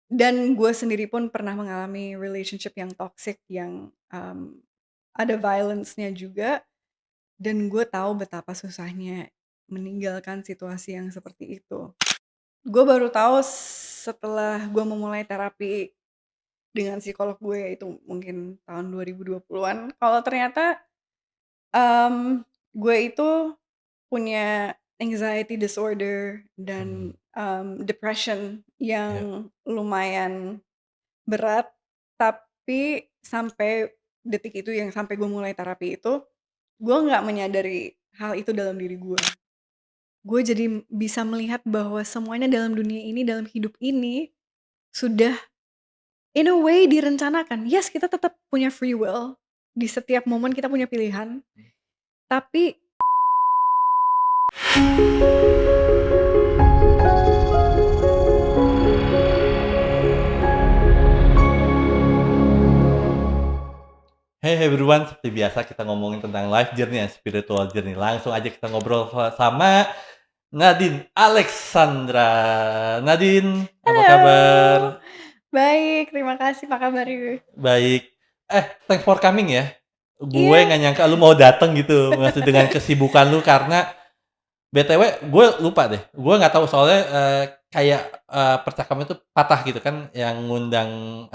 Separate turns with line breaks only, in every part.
Dan gue sendiri pun pernah mengalami relationship yang toxic yang, ada violence-nya juga, dan gue tahu betapa susahnya meninggalkan situasi yang seperti itu. Gue baru tahu setelah gue memulai terapi dengan psikolog gue, yaitu mungkin tahun 2020-an, kalau ternyata, gue itu punya anxiety disorder dan,
Mhm,
depression
iya.
yang lumayan berat, tapi sampai detik itu yang sampai gue mulai terapi itu, gue nggak menyadari hal itu dalam diri gue. Gue jadi bisa melihat bahwa semuanya dalam dunia ini, dalam hidup ini, sudah in a way direncanakan. Yes, kita tetap punya free will, di setiap momen kita punya pilihan, tapi
Hey everyone, seperti biasa kita ngomongin tentang life journey and spiritual journey. Langsung aja kita ngobrol sama Nadine Alexandra. Nadine, apa kabar?
halo, baik, terima kasih, apa kabar you?
Baik. Thanks for coming ya. Gue
Iya.
nggak nyangka lu mau dateng gitu, masih dengan kesibukan lu karena BTW gue lupa deh. Gue nggak tahu soalnya kayak percakapan itu patah gitu kan. Yang ngundang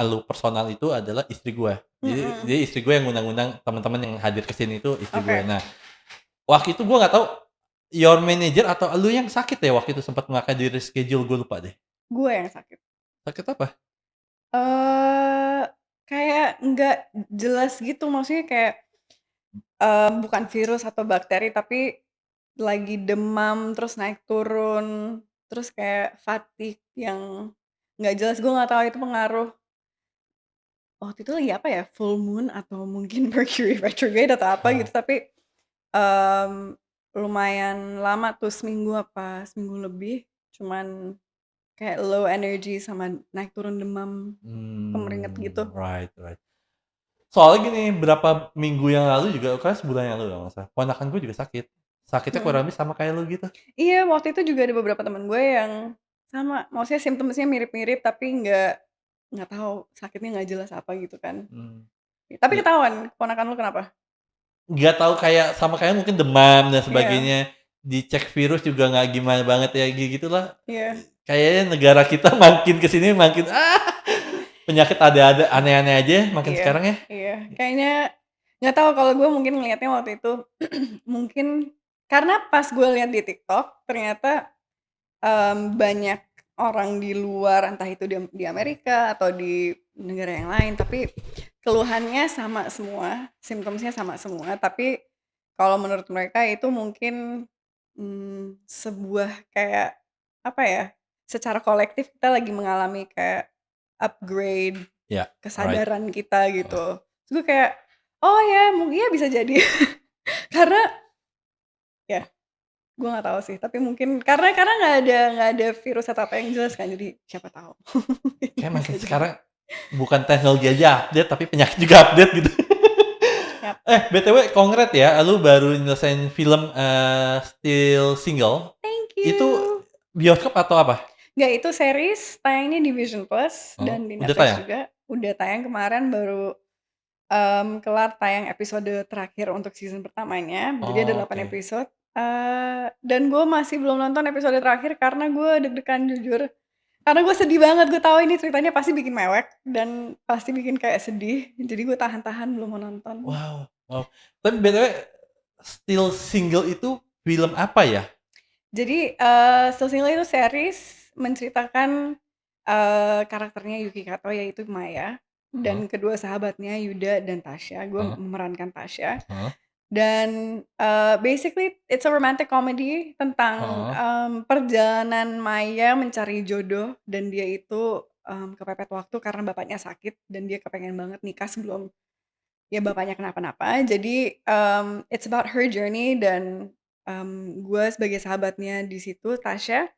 lu personal itu adalah istri gue. Jadi
Mhm,
istri gue yang ngundang-ngundang teman-teman yang hadir ke sini itu istri gue.
oke.
Nah, waktu itu gue nggak tahu your manager atau lu yang sakit ya waktu itu sempat mengangkat di reschedule, gue lupa deh.
Gue yang sakit.
Sakit apa?
Eee, Kayak nggak jelas gitu, maksudnya kayak, bukan virus atau bakteri, tapi lagi demam, terus naik turun, terus kayak fatigue yang nggak jelas, gue nggak tahu itu pengaruh waktu itu lagi apa ya, full moon atau mungkin Mercury retrograde atau apa gitu,
Oh.
tapi, lumayan lama tuh, seminggu apa seminggu lebih, cuman kayak low energy sama naik turun demam, kemeringet gitu.
Right, right. Soalnya gini, berapa minggu yang lalu juga, kan sebulan yang lalu kalau nggak salah, ponakan gue juga sakit. Sakitnya
Mhm.
kurang lebih sama kayak lu gitu.
Iya, waktu itu juga ada beberapa temen gue yang sama, maksudnya simptomnya mirip-mirip tapi nggak tahu sakitnya nggak jelas apa gitu kan.
Mmm.
Tapi ketahuan keponakan lu kenapa?
Nggak tahu kayak sama kayak mungkin demam dan
Iya,
sebagainya, dicek virus juga nggak gimana banget ya, gitulah.
iya,
Kayaknya negara kita makin ke sini makin, penyakit ada aneh-aneh aja makin
iya,
sekarang ya.
iya. Kayaknya nggak tahu, kalau gue mungkin ngelihatnya waktu itu mungkin karena pas gue lihat di TikTok ternyata, banyak orang di luar, entah itu di Amerika atau di negara yang lain, tapi keluhannya sama semua, simptomnya sama semua, tapi kalau menurut mereka itu mungkin, sebuah kayak, apa ya, secara kolektif kita lagi mengalami kayak upgrade
Ya, right.
kesadaran kita gitu. Terus gue kayak, "Oh ya, iya bisa jadi." Karena ya gue nggak tahu sih, tapi mungkin karena nggak ada virus atau apa yang jelas kan, jadi siapa tahu.
Kayak
Bisa
makin
jadi.
sekarang bukan teknologi aja update, tapi penyakit juga update gitu.
Yap.
BTW kongret ya, lu baru nyelesain film, Still Single.
Thank
Itu
you.
bioskop atau apa?
Nggak, itu series tayangnya di Vision Plus
Oh,
dan di
udah
Netflix
tayang?
juga. Udah tayang kemarin, baru, kelar tayang episode terakhir untuk season pertamanya. Jadi ada
Oh,
8
oke.
episode, dan gue masih belum nonton episode terakhir karena gue deg-degan jujur. Karena gue sedih banget, gue tahu ini ceritanya pasti bikin mewek dan pasti bikin kayak sedih. Jadi gue tahan-tahan belum mau nonton.
Wow, wow. Tapi BTW Still Single itu film apa ya?
Jadi, Still Single itu series menceritakan, karakternya Yuki Kato, yaitu Maya,
Heeh,
dan kedua sahabatnya Yuda dan Tasya. Gue
heeh,
memerankan Tasya,
heeh,
dan, basically it's a romantic comedy tentang,
heeh.
perjalanan Maya mencari jodoh, dan dia itu, kepepet waktu karena bapaknya sakit dan dia kepengen banget nikah sebelum ya bapaknya kenapa-napa. Jadi, it's about her journey, dan, gue sebagai sahabatnya di situ, Tasya,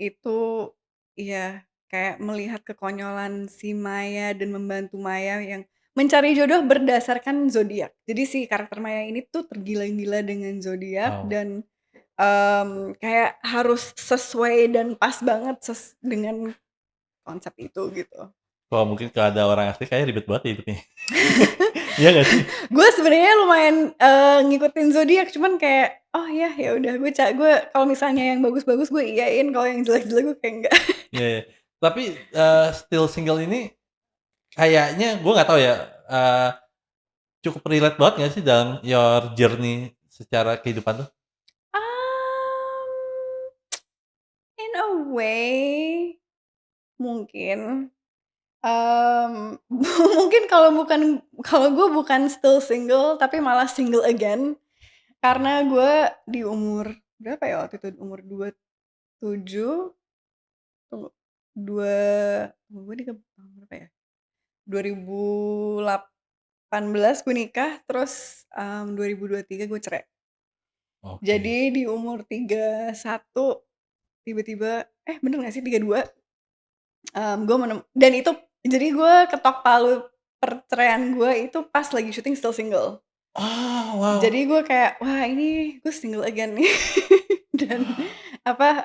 itu ya kayak melihat kekonyolan si Maya dan membantu Maya yang mencari jodoh berdasarkan zodiak. Jadi si karakter Maya ini tuh tergila-gila dengan zodiak
Wow.
dan, kayak harus sesuai dan pas banget dengan konsep itu gitu.
Kalau mungkin kalau ada orang asli kayaknya ribet banget ya hidupnya. Iya nggak sih?
Gue sebenarnya lumayan, ngikutin zodiak cuman kayak, oh ya udah gue kalau misalnya yang bagus-bagus gue iyain, kalau yang jelek-jelek gue kayak enggak.
Iya iya. Tapi, Still Single ini kayaknya gue nggak tahu ya, eee, cukup relate banget nggak sih dalam your journey secara kehidupan tuh?
Um, in a way, mungkin, mungkin kalau gue bukan still single, tapi malah single again, karena gue di umur berapa ya waktu itu, umur 27, tunggu, dua gue nikah tahun berapa ya? 2018 gue nikah, terus, 2023 gue cerai.
Oke.
Jadi di umur 31 tiba-tiba bener gak sih 32, gue dan itu jadi gue ketok palu perceraian gue itu pas lagi syuting Still Single.
Oh, wow.
Jadi gue kayak, "Wah ini gue single again nih." Dan apa,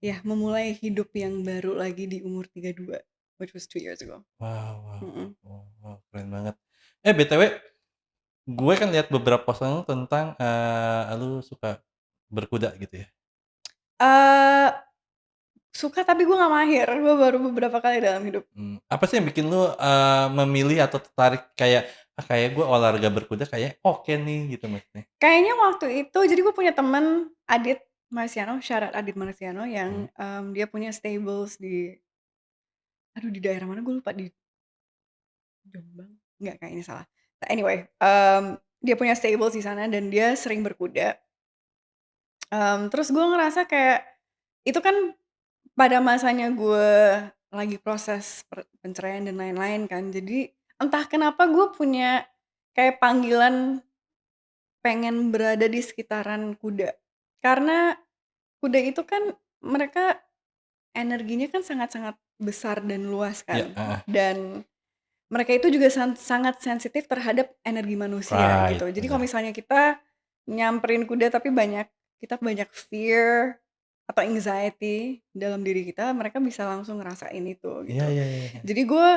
ya memulai hidup yang baru lagi di umur 32, which was 2 years ago.
Wow wow wow
Mhm.
wow wow, keren banget. BTW gue kan lihat beberapa postingan lu tentang, lu suka berkuda gitu ya?
Eee, Suka tapi gue gak mahir, gue baru beberapa kali dalam hidup.
Apa sih yang bikin lu, memilih atau tertarik kayak, kayak gue olahraga berkuda kayak oke nih gitu maksudnya?
Kayaknya waktu itu jadi gue punya temen, Adit Marsiano, shout out Adit Marsiano
Mmm,
yang, dia punya stables di aduh di daerah mana gue lupa, di Jombang? Enggak kayaknya salah. Anyway, dia punya stables di sana dan dia sering berkuda, terus gue ngerasa kayak itu kan pada masanya gue lagi proses penceraian dan lain-lain kan. Jadi entah kenapa gue punya kayak panggilan pengen berada di sekitaran kuda. Karena kuda itu kan mereka energinya kan sangat-sangat besar dan luas
iya,
kan,
heeh,
dan mereka itu juga sangat sensitif terhadap energi manusia
right,
gitu. Jadi kalau
bener.
misalnya kita nyamperin kuda tapi kita banyak fear atau anxiety dalam diri kita, mereka bisa langsung ngerasain itu
Iya
gitu.
iya iya iya.
Jadi gue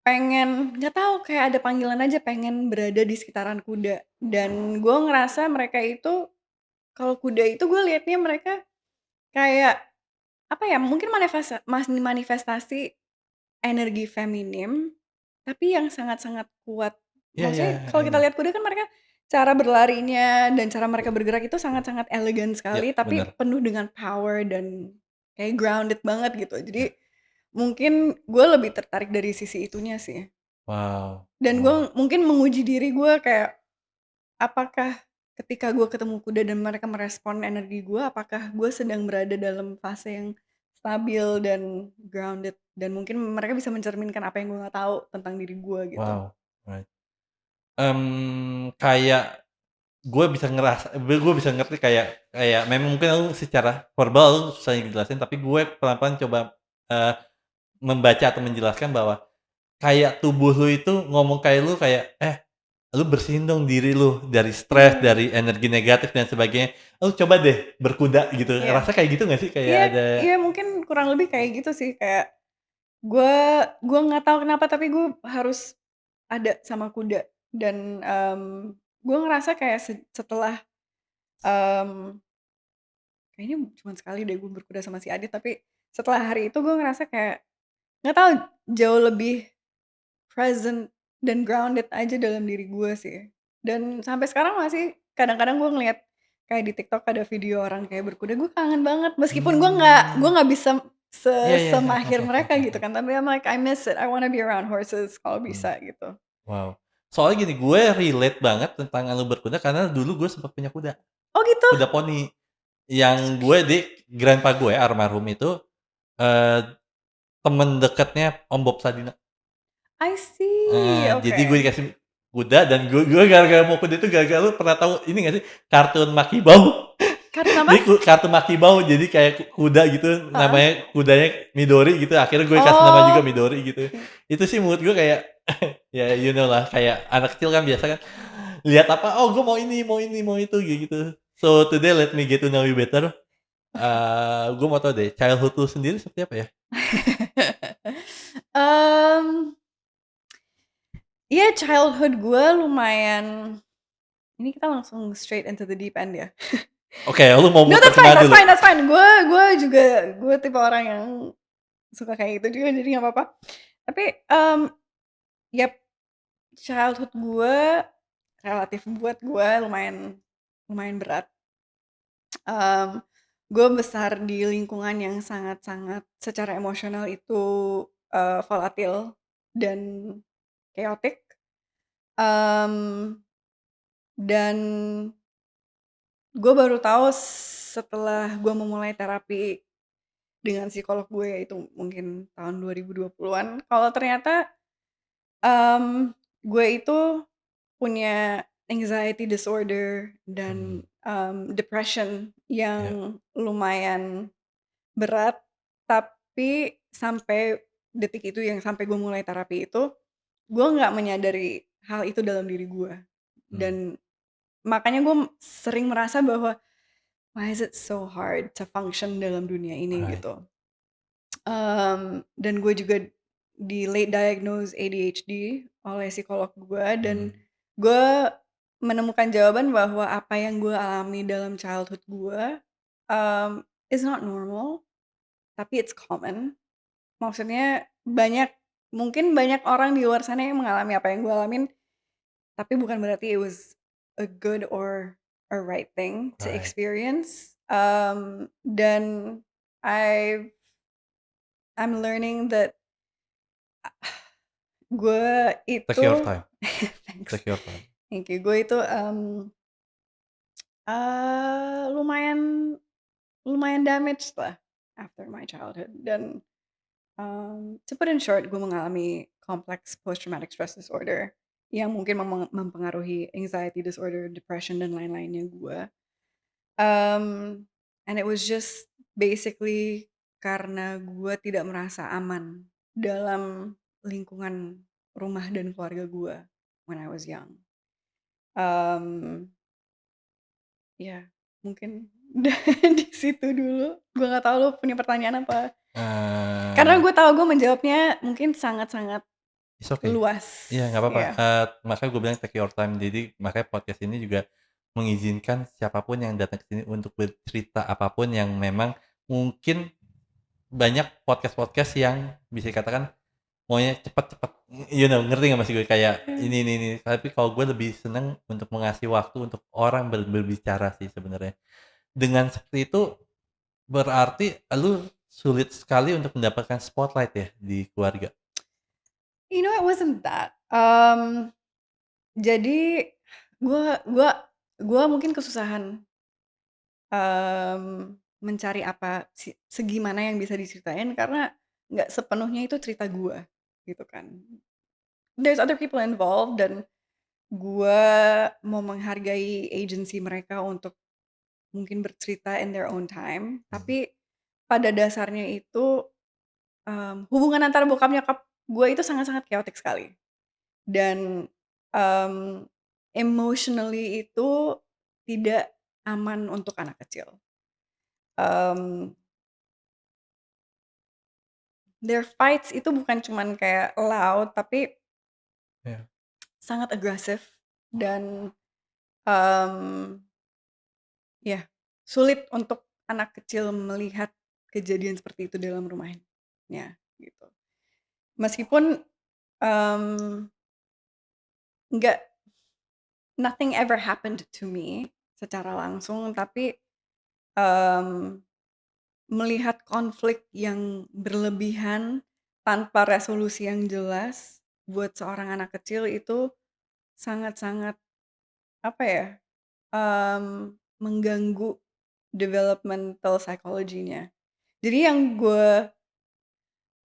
pengen, nggak tahu kayak ada panggilan aja pengen berada di sekitaran kuda, dan gue ngerasa mereka itu kalau kuda itu gue liatnya mereka kayak, apa ya, mungkin manifestasi energi feminim, tapi yang sangat-sangat kuat.
Iya iya,
Maksudnya kalau kita
ini.
lihat kuda kan mereka cara berlarinya dan cara mereka bergerak itu sangat-sangat elegan
Iya,
sekali, tapi
bener.
penuh dengan power dan kayak grounded banget gitu. Jadi
Iya.
mungkin gue lebih tertarik dari sisi itunya sih.
Wow
Dan
wow.
gue mungkin menguji diri gue kayak, apakah ketika gue ketemu kuda dan mereka merespon energi gue, apakah gue sedang berada dalam fase yang stabil dan grounded, dan mungkin mereka bisa mencerminkan apa yang gue nggak tahu tentang diri gue gitu.
Wow, right. Kayak gue bisa ngerti kayak kayak memang mungkin lu secara verbal lu susah ngejelasin, tapi gue pelan-pelan coba, eee, membaca atau menjelaskan bahwa kayak tubuh lu itu ngomong kayak lu kayak, lu bersihin dong diri lu dari stres,
Iya,
dari energi negatif dan sebagainya. Lu coba deh berkuda gitu,
iya,
ngerasa kayak gitu nggak sih? Kayak
iya,
ada
iya, mungkin kurang lebih kayak gitu sih, kayak gue gue nggak tahu kenapa tapi gue harus ada sama kuda, dan, gue ngerasa kayak setelah, mmm kayaknya cuman sekali deh gue berkuda sama si Adit, tapi setelah hari itu gue ngerasa kayak, nggak tahu, jauh lebih present dan grounded aja dalam diri gue sih. Dan sampai sekarang masih kadang-kadang gue ngeliat kayak di TikTok ada video orang kayak berkuda, gue kangen banget meskipun gue
mmm,
nggak bisa
iya iya.
semahir mereka gitu kan, tapi I'm like, I miss it, I wanna be around horses kalau
Mmm.
bisa gitu.
Wow. Soalnya gini, gue relate banget tentang lu berkuda karena dulu gue sempat punya kuda,
Oh gitu?
kuda poni. Yang
So
gue
cute.
di grandpa gue almarhum itu, eee, temen deketnya Om Bob Sadino.
I see,
Jadi gue
oke.
dikasih kuda dan gue gara-gara mau kuda itu gara-gara lu pernah tahu ini nggak sih, kartun Maki Bau?
Kartun apa?
Jadi kartun Maki Bau, jadi kayak kuda gitu,
Heeh.
namanya kudanya Midori gitu, akhirnya gue kasih nama juga
Oh,
Midori gitu. Itu sih menurut gue kayak, ya you know lah, kayak anak kecil kan biasa kan, lihat apa, "Oh gue mau ini mau ini, mau itu," kayak gitu. So today let me get to know you better. Gue mau tahu deh, childhood lu sendiri seperti apa ya?
Iya, childhood gue lumayan, ini kita langsung straight into the deep end ya.
Oke, lu mau
No,
muter
that's fine,
kemana
that's
dulu?
fine, that's fine. Gue tipe orang yang suka kayak gitu juga, jadi nggak apa-apa. Tapi, yap, childhood gue relatif buat gue lumayan lumayan berat. Mmm, gue besar di lingkungan yang sangat-sangat secara emosional itu, volatil dan chaotic, mmm, dan gue baru tahu setelah gue memulai terapi dengan psikolog gue, yaitu mungkin tahun 2020-an, kalau ternyata, mmm, gue itu punya anxiety disorder
Hmm,
dan, depression
ya,
yang lumayan berat, tapi sampai detik itu, yang sampai gue mulai terapi itu, gue nggak menyadari hal itu dalam diri gue.
mmm,
Dan makanya gue sering merasa bahwa, "Why is it so hard to function dalam dunia ini?"
right,
Gitu. Dan gue juga di late diagnose ADHD oleh psikolog gue, dan
mmm,
gue menemukan jawaban bahwa apa yang gue alami dalam childhood gue, is not normal, tapi it's common. Maksudnya mungkin banyak orang di luar sana yang mengalami apa yang gue alamin, tapi bukan berarti it was a good or a right thing to
right.
experience. Dan I've I'm learning that gue
Take
itu
your time,
thanks,
take your time.
thank you. Gue itu, lumayan lumayan damaged lah after my childhood, dan, to put in short, gue mengalami complex post traumatic stress disorder yang mungkin mempengaruhi anxiety disorder, depression, dan lain-lainnya gue. And it was just basically karena gue tidak merasa aman dalam lingkungan rumah dan keluarga gue when I was young. Mmm, ya mungkin di situ dulu. Gue nggak tahu lu punya pertanyaan apa? Karena
Eee,
gue tahu gue menjawabnya mungkin sangat-sangat
it's okay.
luas,
Iya, nggak apa-apa,
ya.
makanya gue bilang take your time. Jadi makanya podcast ini juga mengizinkan siapapun yang datang ke sini untuk bercerita apapun yang memang mungkin banyak podcast-podcast yang bisa dikatakan maunya cepet-cepet, ngerti nggak maksud gue? Kayak
Mmm.
ini, tapi kalau gue lebih seneng untuk mengasih waktu untuk orang berbicara sih sebenarnya. Dengan seperti itu, berarti lu sulit sekali untuk mendapatkan spotlight ya di keluarga?
You know, it wasn't that. Jadi gue gue mungkin kesusahan, mencari segimana yang bisa diceritain, karena nggak sepenuhnya itu cerita gue, gitu kan. There's other people involved, dan gue mau menghargai agency mereka untuk mungkin bercerita in their own time,
Mhm,
tapi pada dasarnya itu, hubungan antara bokap nyokap gue itu sangat-sangat chaotic sekali, dan, mmm, emotionally itu tidak aman untuk anak kecil. Mmm, their fights itu bukan cuman kayak loud, tapi
iya.
sangat agresif, dan, mmm, ya sulit untuk anak kecil melihat kejadian seperti itu dalam rumahnya, gitu. Meskipun, mmm, nggak nothing ever happened to me secara langsung, tapi, mmm, melihat konflik yang berlebihan tanpa resolusi yang jelas buat seorang anak kecil itu sangat-sangat, apa ya, mengganggu developmental psychology-nya. Jadi yang gue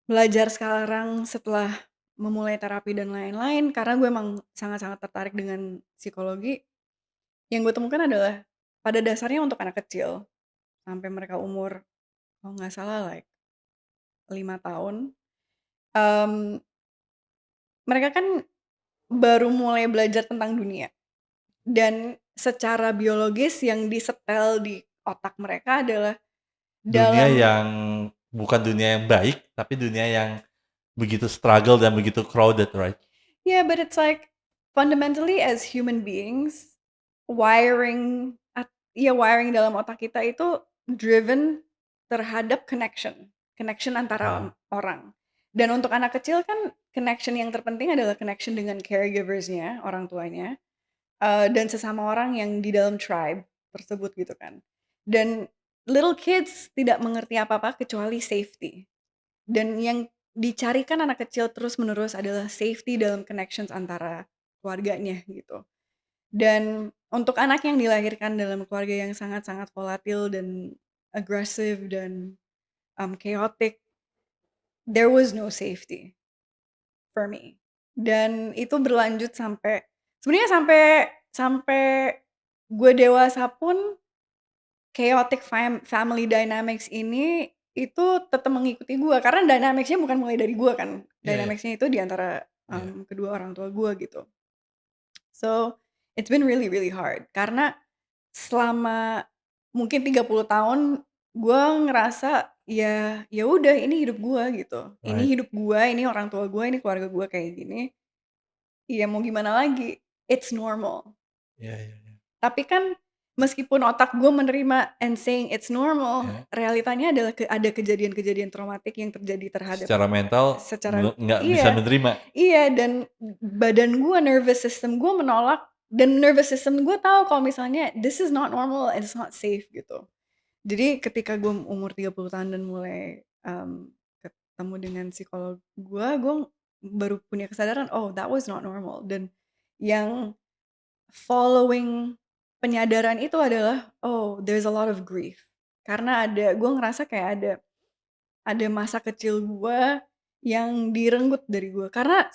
belajar sekarang setelah memulai terapi dan lain-lain, karena gue emang sangat-sangat tertarik dengan psikologi, yang gue temukan adalah pada dasarnya untuk anak kecil sampai mereka umur, kalau nggak salah like 5 tahun, mmm, mereka kan baru mulai belajar tentang dunia, dan secara biologis yang disetel di otak mereka adalah
Dunia
dalam
yang bukan dunia yang baik, tapi dunia yang begitu struggle dan begitu crowded, right?
Yeah, but it's like fundamentally as human beings, wiring wiring dalam otak kita itu driven terhadap connection antara
Oke,
orang. Dan untuk anak kecil kan connection yang terpenting adalah connection dengan caregivers-nya, orang tuanya, dan sesama orang yang di dalam tribe tersebut gitu kan. Dan little kids tidak mengerti apa-apa kecuali safety. Dan yang dicarikan anak kecil terus-menerus adalah safety dalam connections antara keluarganya gitu. Dan untuk anak yang dilahirkan dalam keluarga yang sangat-sangat volatil dan aggressive dan, chaotic, there was no safety for me. Dan itu berlanjut sampai sebenarnya sampai sampai gue dewasa pun chaotic family dynamics ini itu tetap mengikuti gue, karena dynamics-nya bukan mulai dari gue kan,
iya iya
dynamics-nya itu di antara,
iya,
kedua orang tua gue gitu. So, it's been really, really hard karena selama mungkin 30 tahun gue ngerasa ya udah ini hidup gue gitu, ini
right,
hidup gue, ini orang tua gue, ini keluarga gue kayak gini, ya mau gimana lagi, it's normal.
iya iya iya,
Tapi kan meskipun otak gue menerima and saying it's normal,
iya.
realitanya adalah ada kejadian-kejadian traumatik yang terjadi terhadap
Secara mental
secara
nggak bisa
iya
menerima.
iya, dan badan gue, nervous system gue menolak dan nervous system gue tahu kalau misalnya this is not normal and it's not safe gitu. Jadi ketika gue umur 30 tahun dan mulai, ketemu dengan psikolog gue baru punya kesadaran, "Oh, that was not normal." Dan yang following penyadaran itu adalah, oh, there's a lot of grief. Karena gue ngerasa kayak ada masa kecil gue yang direnggut dari gue. Karena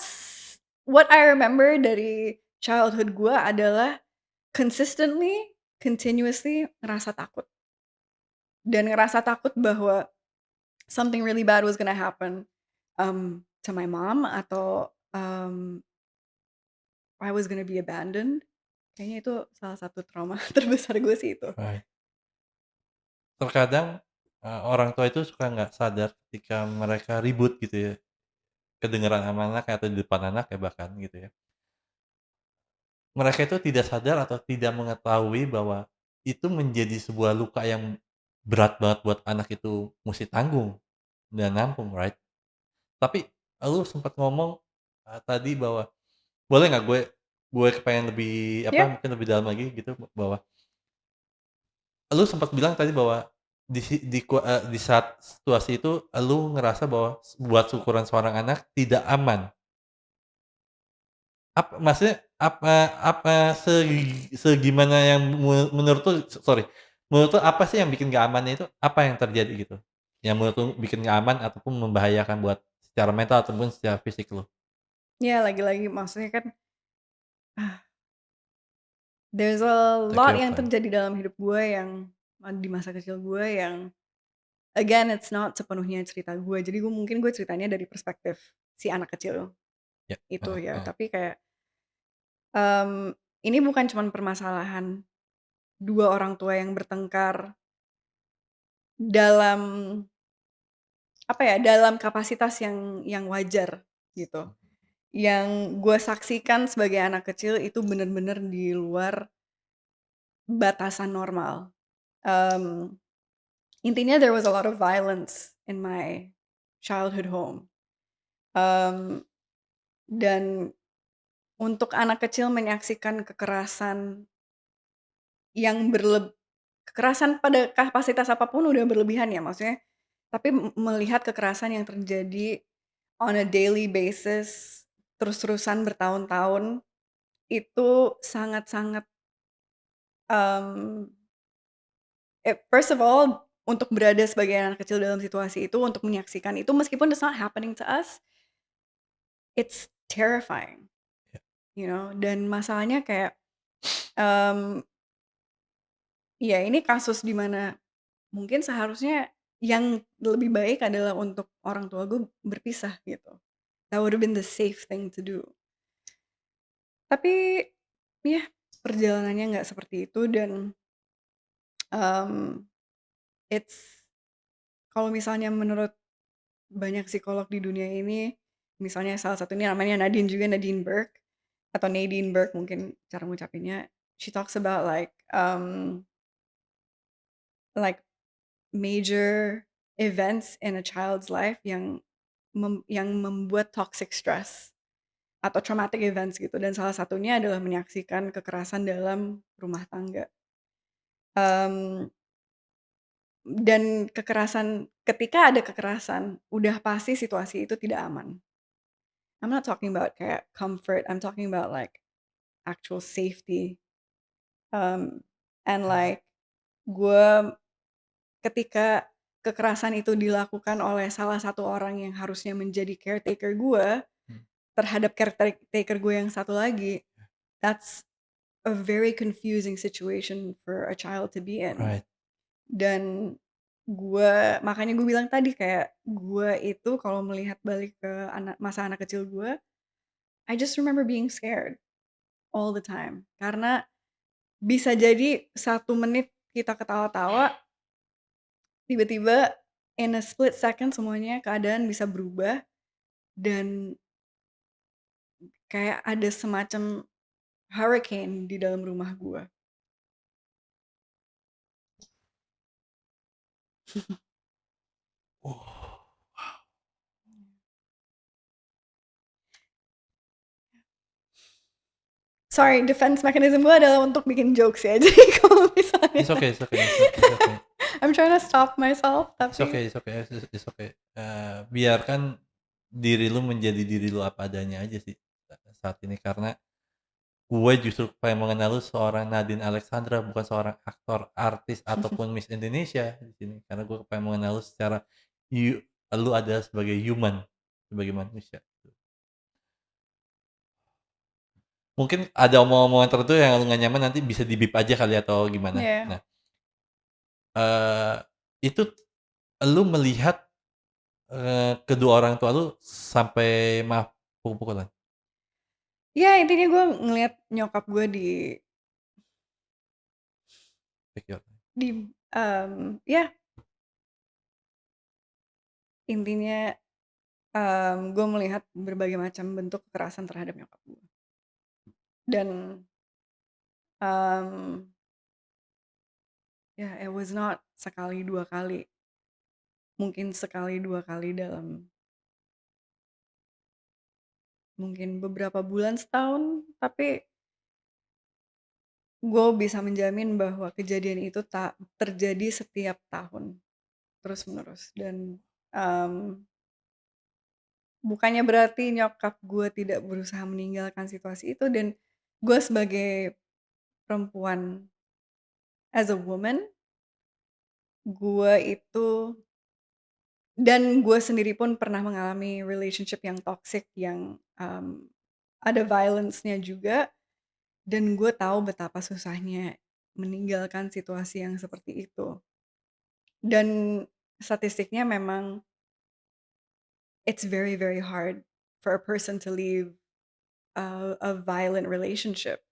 what I remember dari childhood gue adalah consistently, continuously ngerasa takut. Dan ngerasa takut bahwa something really bad was gonna happen, to my mom atau, I was gonna be abandoned. Kayaknya itu salah satu trauma terbesar gue sih itu.
Right. Terkadang, orang tua itu suka nggak sadar ketika mereka ribut gitu ya, kedengeran sama anak atau di depan anak ya bahkan gitu ya. Mereka itu tidak sadar atau tidak mengetahui bahwa itu menjadi sebuah luka yang berat banget buat anak itu musti tanggung dan nampung, right? Tapi lu sempat ngomong, tadi bahwa boleh nggak gue kepengen lebih apa,
Ya,
mungkin lebih dalam lagi gitu bahwa lu sempat bilang tadi bahwa di saat situasi itu lu ngerasa bahwa buat syukuran seorang anak tidak aman. Maksudnya apa segimana yang menurut lu sorry, menurut lu apa sih yang bikin nggak amannya itu, apa yang terjadi gitu? Yang menurut lu bikin nggak aman ataupun membahayakan buat secara mental ataupun secara fisik lu?
ya lagi-lagi maksudnya kan, ah, there's a
Take
lot
your
yang
time.
terjadi dalam hidup gue yang, di masa kecil gue yang again it's not sepenuhnya cerita gue. Jadi mungkin gue ceritanya dari perspektif si anak kecil
Ya,
itu
heeh
ya.
heeh.
Tapi kayak, ini bukan cuman permasalahan 2 orang tua yang bertengkar dalam, apa ya, dalam kapasitas yang wajar gitu. Yang gue saksikan sebagai anak kecil itu bener-bener di luar batasan normal. Mmm, intinya there was a lot of violence in my childhood home, mmm, dan untuk anak kecil menyaksikan kekerasan yang kekerasan pada kapasitas apapun udah berlebihan ya maksudnya, tapi melihat kekerasan yang terjadi on a daily basis, terus-terusan bertahun-tahun, itu sangat-sangat, mmm, first of all, untuk berada sebagai anak kecil dalam situasi itu, untuk menyaksikan itu meskipun it's not happening to us, it's terrifying,
Ya,
you know? Dan masalahnya kayak, mmm, ya ini kasus di mana mungkin seharusnya yang lebih baik adalah untuk orang tua gue berpisah gitu. That would have been the safe thing to do. Tapi, ya perjalanannya nggak seperti itu dan, mmm, it's kalau misalnya menurut banyak psikolog di dunia ini, misalnya salah satunya namanya Nadine juga, Nadine Burke atau Nadine Burke mungkin cara ngucapinnya. She talks about like major events in a child's life yang membuat toxic stress atau traumatic events gitu, dan salah satunya adalah menyaksikan kekerasan dalam rumah tangga. Mmm, dan ketika ada kekerasan, udah pasti situasi itu tidak aman. I'm not talking about kayak comfort, I'm talking about like actual safety, um, and like gue ketika kekerasan itu dilakukan oleh salah satu orang yang harusnya menjadi caretaker gue
Hmm,
terhadap caretaker gue yang satu lagi, that's a very confusing situation for a child to be in.
right.
Dan makanya gue bilang tadi kayak gue itu kalau melihat balik ke masa anak kecil gue, I just remember being scared all the time. Karena bisa jadi 1 menit kita ketawa-tawa, tiba-tiba in a split second semuanya keadaan bisa berubah dan kayak ada semacam hurricane di dalam rumah gue.
Oh,
Sorry, defense mechanism gue adalah untuk bikin jokes ya. Jadi kalau misalnya
it's okay, it's okay, it's okay.
I'm trying to stop myself,
It's
tapi
okay, it's okay, it's okay. Biarkan diri lu menjadi diri lu apa adanya aja sih saat ini, karena gue justru pengen mengenal lu seorang Nadine Alexandra, bukan seorang aktor, artis ataupun Miss Indonesia di sini. Karena gue pengen mengenal lu secara you, lu adalah sebagai human, sebagai manusia. Mungkin ada omong-omongan tertentu yang lu nggak nyaman, nanti bisa di-beep aja kali atau gimana.
ya.
Nah, eee, itu lu melihat, kedua orang tua lu sampai maaf pukul-pukulan?
Ya intinya gue ngelihat nyokap gue
Take your
ya intinya, gue melihat berbagai macam bentuk kekerasan terhadap nyokap gue. Dan, mmm, ya it was not sekali, 2 kali, mungkin sekali, 2 kali dalam mungkin beberapa bulan, setahun, tapi gue bisa menjamin bahwa kejadian itu tak terjadi setiap tahun, terus-menerus. Dan, mmm, bukannya berarti nyokap gue tidak berusaha meninggalkan situasi itu, dan gue sebagai perempuan, as a woman, gue itu dan gue sendiri pun pernah mengalami relationship yang toxic yang, ada violence-nya juga, dan gue tahu betapa susahnya meninggalkan situasi yang seperti itu. Dan statistiknya memang it's very, very hard for a person to leave a violent relationship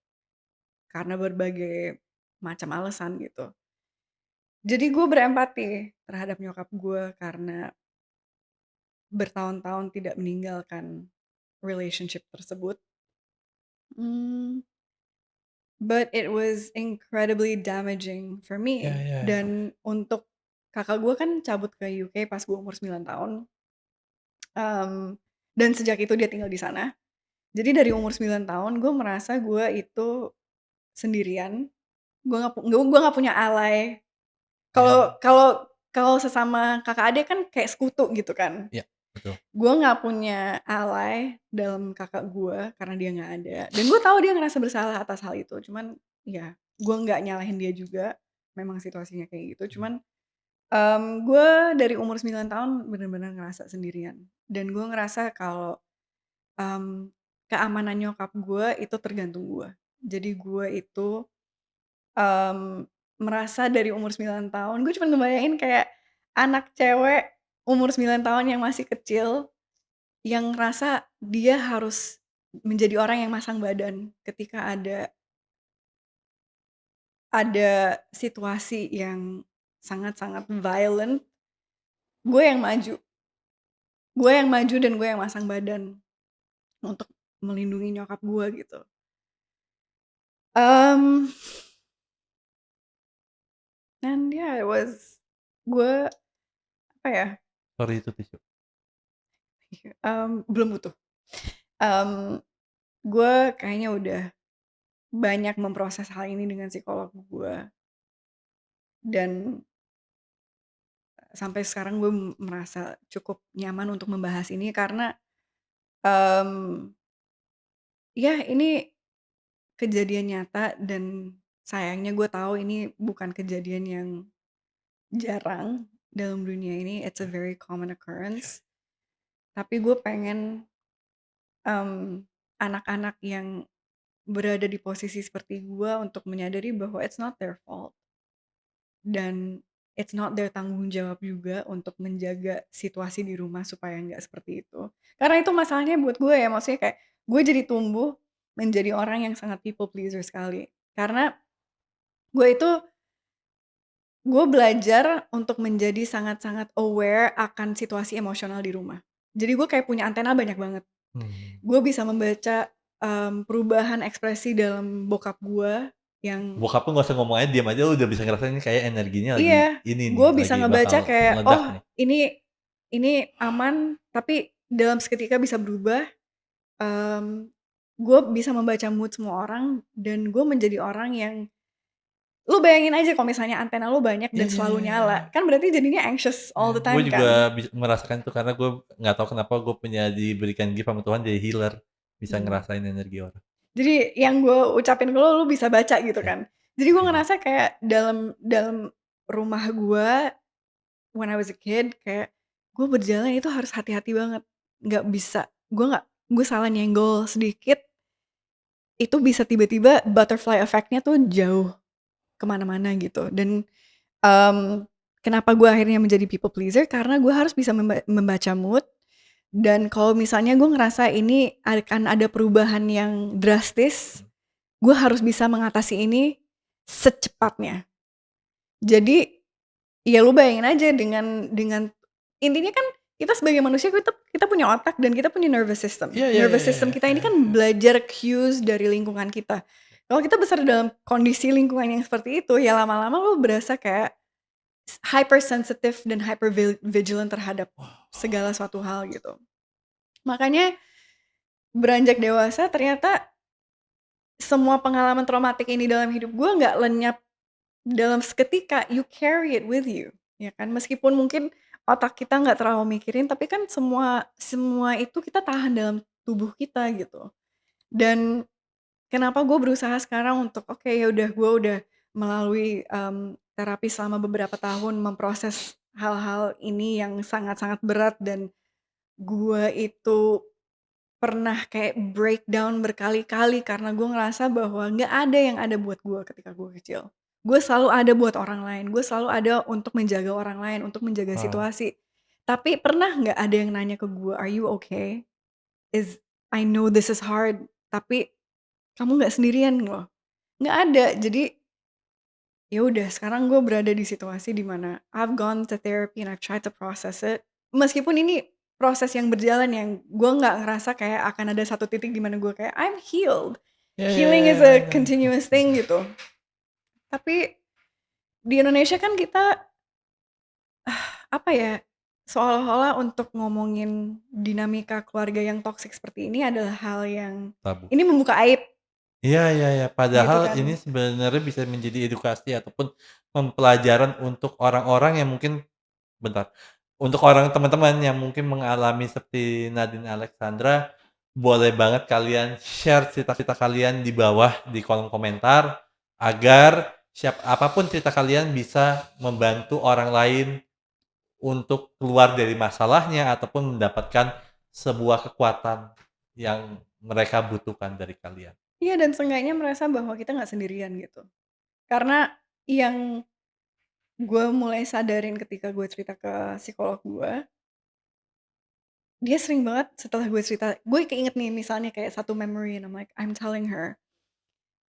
karena berbagai macam alasan gitu. Jadi gue berempati terhadap nyokap gue karena bertahun-tahun tidak meninggalkan relationship tersebut. Mmm, but it was incredibly damaging for
ya,
me.
ya, ya.
Dan untuk kakak gue kan cabut ke UK pas gue umur 9 tahun, dan sejak itu dia tinggal di sana. Jadi dari umur 9 tahun gue merasa gue itu sendirian, gue nggak punya ally.
Ya,
Kalau kalau kalau sesama kakak adik kan kayak sekutu gitu kan.
ya, betul.
Gue nggak punya ally dalam kakak gue karena dia nggak ada, dan gue tahu dia ngerasa bersalah atas hal itu, cuman ya gue nggak nyalahin dia juga, memang situasinya kayak gitu. Cuman, gue dari umur 9 tahun bener-bener ngerasa sendirian, dan gue ngerasa kalau, mmm, keamanan nyokap gue itu tergantung gue. Jadi gue itu, merasa dari umur 9 tahun, gue cuman ngebayangin kayak anak cewek umur 9 tahun yang masih kecil, yang ngerasa dia harus menjadi orang yang masang badan ketika ada situasi yang sangat-sangat violent, gue yang maju. gue yang maju dan gue yang masang badan untuk melindungi nyokap gue gitu. Um, and yeah, it was gue apa ya?
Sorry itu tisu.
Belum butuh. Um, gue kayaknya udah banyak memproses hal ini dengan psikolog gue dan sampai sekarang gue merasa cukup nyaman untuk membahas ini karena um, ya ini kejadian nyata dan sayangnya gue tahu ini bukan kejadian yang jarang dalam dunia ini, it's a very common occurrence. Tapi gue pengen anak-anak yang berada di posisi seperti gue untuk menyadari bahwa it's not their fault dan it's not their tanggung jawab juga untuk menjaga situasi di rumah supaya nggak seperti itu. Karena itu masalahnya buat gue ya, maksudnya kayak gue jadi tumbuh menjadi orang yang sangat people pleaser sekali. Karena gue itu gue belajar untuk menjadi sangat-sangat aware akan situasi emosional di rumah. Jadi gue kayak punya antena banyak banget.
Hmm.
Gue bisa membaca perubahan ekspresi dalam bokap gue yang
Bokap lu nggak usah ngomong aja, diam aja lu udah bisa ngerasain ini kayak energinya lagi
iya,
ini nih,
gue bisa
lagi
ngebaca
bakal
kayak,
meledak
oh
nih.
ini aman, tapi dalam seketika bisa berubah. Gue bisa membaca mood semua orang dan gue menjadi orang yang lu bayangin aja kalau misalnya antena lu banyak
Iya
dan
iya
selalu
iya iya.
nyala, kan berarti jadinya anxious
Iya,
all the
gue
time
juga
kan?
merasakan itu karena gue nggak tahu kenapa gue punya diberikan gift sama Tuhan jadi healer, bisa
Mmm.
ngerasain energi orang.
Jadi yang gue ucapin ke lu bisa baca gitu
Ya,
kan. Jadi gue
iya.
ngerasa kayak dalam dalam rumah gue when I was a kid kayak gue berjalan itu harus hati-hati banget, nggak bisa gue salah nyenggol sedikit, itu bisa tiba-tiba butterfly effect-nya tuh jauh ke mana-mana gitu dan, kenapa gue akhirnya menjadi people pleaser karena gue harus bisa membaca mood dan kalau misalnya gue ngerasa ini akan ada perubahan yang drastis, gue harus bisa mengatasi ini secepatnya. Jadi, ya lu bayangin aja dengan intinya kan kita sebagai manusia kita punya otak dan kita punya nervous system.
Iya iya iya
Nervous
iya
system kita
iya
ini kan
iya.
belajar cues dari lingkungan kita. Kalau kita besar dalam kondisi lingkungan yang seperti itu, ya lama-lama lu berasa kayak hypersensitive dan vigilant terhadap segala suatu hal gitu. Makanya beranjak dewasa ternyata semua pengalaman traumatik ini dalam hidup gue nggak lenyap dalam seketika, you carry it with you, ya kan. Meskipun mungkin otak kita nggak terlalu mikirin, tapi kan semua semua itu kita tahan dalam tubuh kita gitu. Dan kenapa gue berusaha sekarang untuk, oke ya udah gue udah melalui, terapi selama beberapa tahun memproses hal-hal ini yang sangat-sangat berat dan gue itu pernah kayak breakdown berkali-kali karena gue ngerasa bahwa nggak ada yang ada buat gue ketika gue kecil. Gue selalu ada buat orang lain, gue selalu ada untuk menjaga orang lain, untuk menjaga
Wow.
situasi. Tapi pernah nggak ada yang nanya ke gue, "Are you okay? I know this is hard, tapi kamu nggak sendirian loh." Nggak ada. Jadi ya udah sekarang gue berada di situasi di mana I've gone to therapy and I've tried to process it. Meskipun ini proses yang berjalan yang gue nggak ngerasa kayak akan ada satu titik di mana gue kayak I'm healed.
Iya iya
Healing
iya
is a
iya iya.
continuous thing gitu. Tapi di Indonesia kan kita apa ya, seolah-olah untuk ngomongin dinamika keluarga yang toksik seperti ini adalah hal yang
Tabu.
ini membuka aib
Iya iya iya,
gitu
padahal ini
kan.
sebenarnya bisa menjadi edukasi ataupun pembelajaran untuk orang-orang yang mungkin bentar, untuk orang teman-teman yang mungkin mengalami seperti Nadine Alexandra, boleh banget kalian share cerita-cerita kalian di bawah di kolom komentar, agar apapun cerita kalian bisa membantu orang lain untuk keluar dari masalahnya ataupun mendapatkan sebuah kekuatan yang mereka butuhkan dari kalian.
Iya dan seenggaknya merasa bahwa kita nggak sendirian gitu. Karena yang gue mulai sadarin ketika gue cerita ke psikolog gue, dia sering banget setelah gue cerita, gue keinget nih misalnya kayak satu memory and I'm telling her.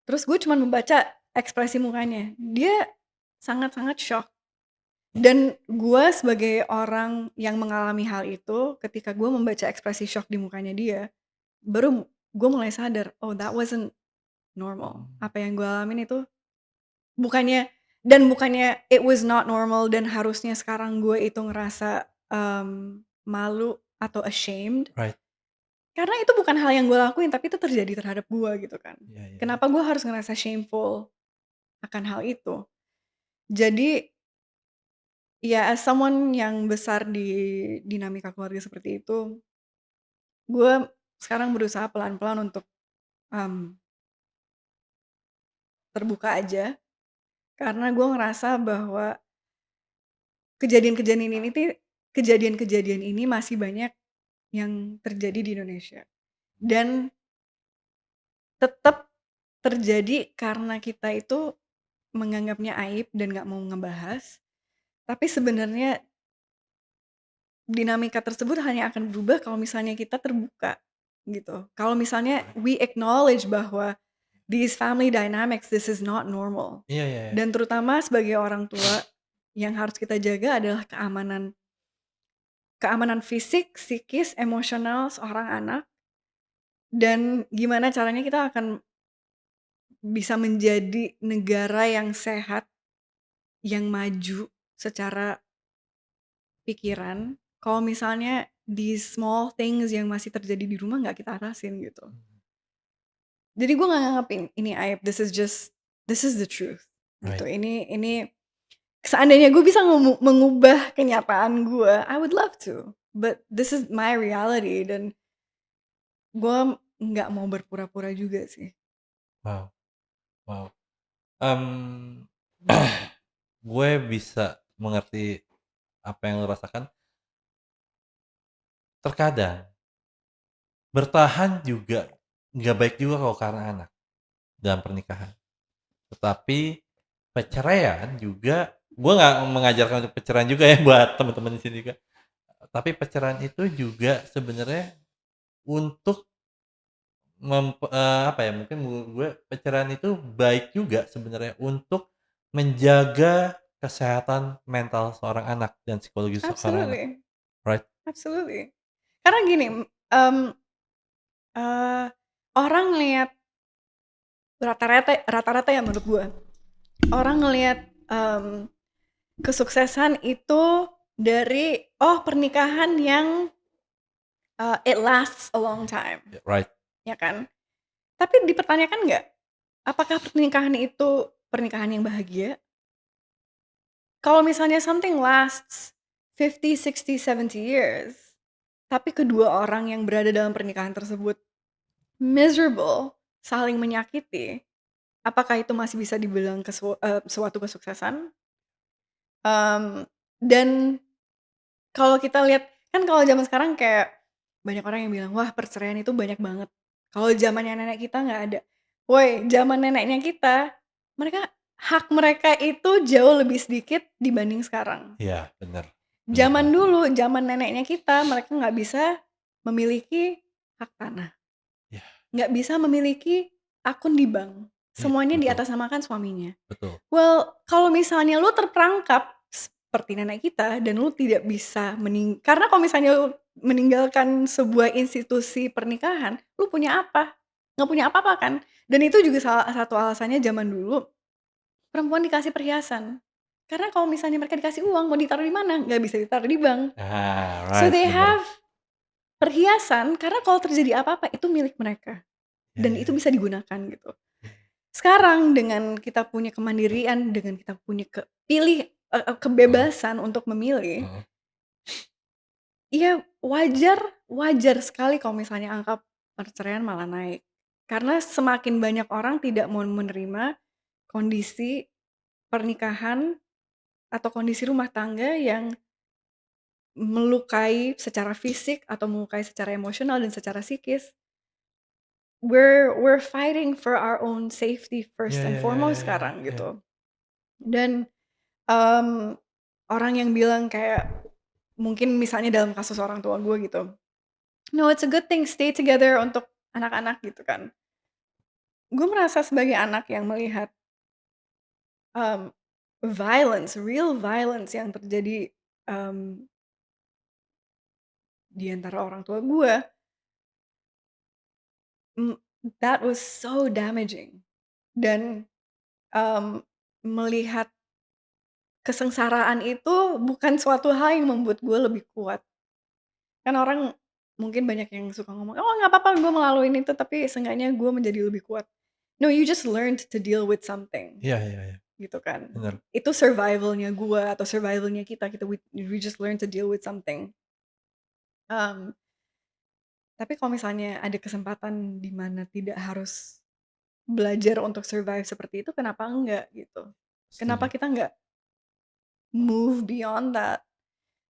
Terus gue cuman membaca ekspresi mukanya. Dia sangat-sangat shock. Dan gue sebagai orang yang mengalami hal itu, ketika gue membaca ekspresi syok di mukanya dia, baru gue mulai sadar, "Oh, that wasn't normal."
Mmm,
Apa yang gue alamin itu bukannya bukannya it was not normal dan harusnya sekarang gue itu ngerasa, malu atau ashamed,
right.
karena itu bukan hal yang gue lakuin, tapi itu terjadi terhadap gue gitu kan.
Iya iya iya.
Kenapa gue harus ngerasa shameful akan hal itu? Jadi, ya as someone yang besar di dinamika keluarga seperti itu, gue sekarang berusaha pelan-pelan untuk, mmm, terbuka aja, karena gue ngerasa bahwa kejadian-kejadian ini ti kejadian-kejadian ini masih banyak yang terjadi di Indonesia dan tetap terjadi karena kita itu menganggapnya aib dan nggak mau ngebahas, tapi sebenarnya dinamika tersebut hanya akan berubah kalau misalnya kita terbuka, gitu. Kalau misalnya
Right.
we acknowledge bahwa these family dynamics, this is not normal.
Iya iya iya.
Dan terutama sebagai orang tua, yang harus kita jaga adalah keamanan keamanan fisik, psikis, emosional seorang anak, dan gimana caranya kita akan bisa menjadi negara yang sehat, yang maju secara pikiran, kalau misalnya these small things yang masih terjadi di rumah nggak kita atasin gitu.
Mhm,
Jadi gue nggak nganggep ini aib, this is the truth gitu.
right.
Ini seandainya gue bisa mengubah kenyataan gue, I would love to, but this is my reality dan gue nggak mau berpura-pura juga sih.
Wow wow. Mmm, gue bisa mengerti apa yang lo rasakan. Terkadang bertahan juga nggak baik juga kalau karena anak dalam pernikahan. Tetapi perceraian juga gue nggak mengajarkan untuk perceraian juga ya buat teman-teman di sini juga. Tapi perceraian itu juga sebenarnya untuk apa ya, mungkin menurut gue perceraian itu baik juga sebenarnya untuk menjaga kesehatan mental seorang anak dan psikologis seorang anak,
Absolutely,
right?
absolutely. Karena gini, mmm, eee, orang ngelihat rata-rata ya menurut gue, orang ngelihat, kesuksesan itu dari, oh pernikahan yang, it lasts a long time,
Ya, right,
ya kan? Tapi dipertanyakan nggak, apakah pernikahan itu pernikahan yang bahagia? Kalau misalnya something lasts 50, 60, 70 years, tapi kedua orang yang berada dalam pernikahan tersebut miserable, saling menyakiti, apakah itu masih bisa dibilang suatu kesuksesan? Dan kalau kita lihat kan kalau zaman sekarang kayak banyak orang yang bilang, "Wah, perceraian itu banyak banget." Kalau zamannya nenek kita nggak ada. Woi, zaman neneknya kita, hak mereka itu jauh lebih sedikit dibanding sekarang.
iya bener, bener
Zaman
banget,
dulu, zaman neneknya kita, mereka nggak bisa memiliki hak tanah,
iya
nggak bisa memiliki akun di bank,
iya,
semuanya
betul
diatasnamakan suaminya.
betul,
Well, kalau misalnya lu terperangkap seperti nenek kita dan lu tidak bisa karena kalau misalnya lu meninggalkan sebuah institusi pernikahan, lu punya apa? Nggak punya apa-apa kan? Dan itu juga salah satu alasannya zaman dulu perempuan dikasih perhiasan. Karena kalau misalnya mereka dikasih uang mau ditaruh di mana? Nggak bisa ditaruh di bank.
ah,
So
right,
they
bener,
have perhiasan karena kalau terjadi apa-apa itu milik mereka
iya
dan
iya
itu
iya,
bisa digunakan gitu.
iya,
Sekarang dengan kita punya kemandirian, dengan kita punya
heeh
kebebasan untuk memilih,
heeh,
ya wajar wajar sekali kalau misalnya angka perceraian malah naik. Karena semakin banyak orang tidak mau menerima kondisi pernikahan atau kondisi rumah tangga yang melukai secara fisik atau melukai secara emosional dan secara psikis. We're fighting for our own safety
iya
first and
iya iya iya
foremost
iya
sekarang
iya,
gitu. Dan orang yang bilang kayak mungkin misalnya dalam kasus orang tua gue gitu, "No, it's a good thing stay together untuk anak-anak," gitu kan. Gue merasa sebagai anak yang melihat, mmm, real violence yang terjadi, mmm, di antara orang tua gue, mmm, that was so damaging dan, mmm, melihat kesengsaraan itu bukan suatu hal yang membuat gue lebih kuat. Kan orang mungkin banyak yang suka ngomong, "Oh nggak apa-apa gue ngelaluin itu tapi seenggaknya gue menjadi lebih kuat." No, you just learned to deal with something,
Iya iya iya,
gitu kan.
bener.
Itu survival-nya gue atau survival-nya kita, we just learn to deal with something. Mmm, tapi kalau misalnya ada kesempatan di mana tidak harus belajar untuk survive seperti itu, kenapa enggak gitu? Kenapa
Setuju.
kita nggak move beyond that?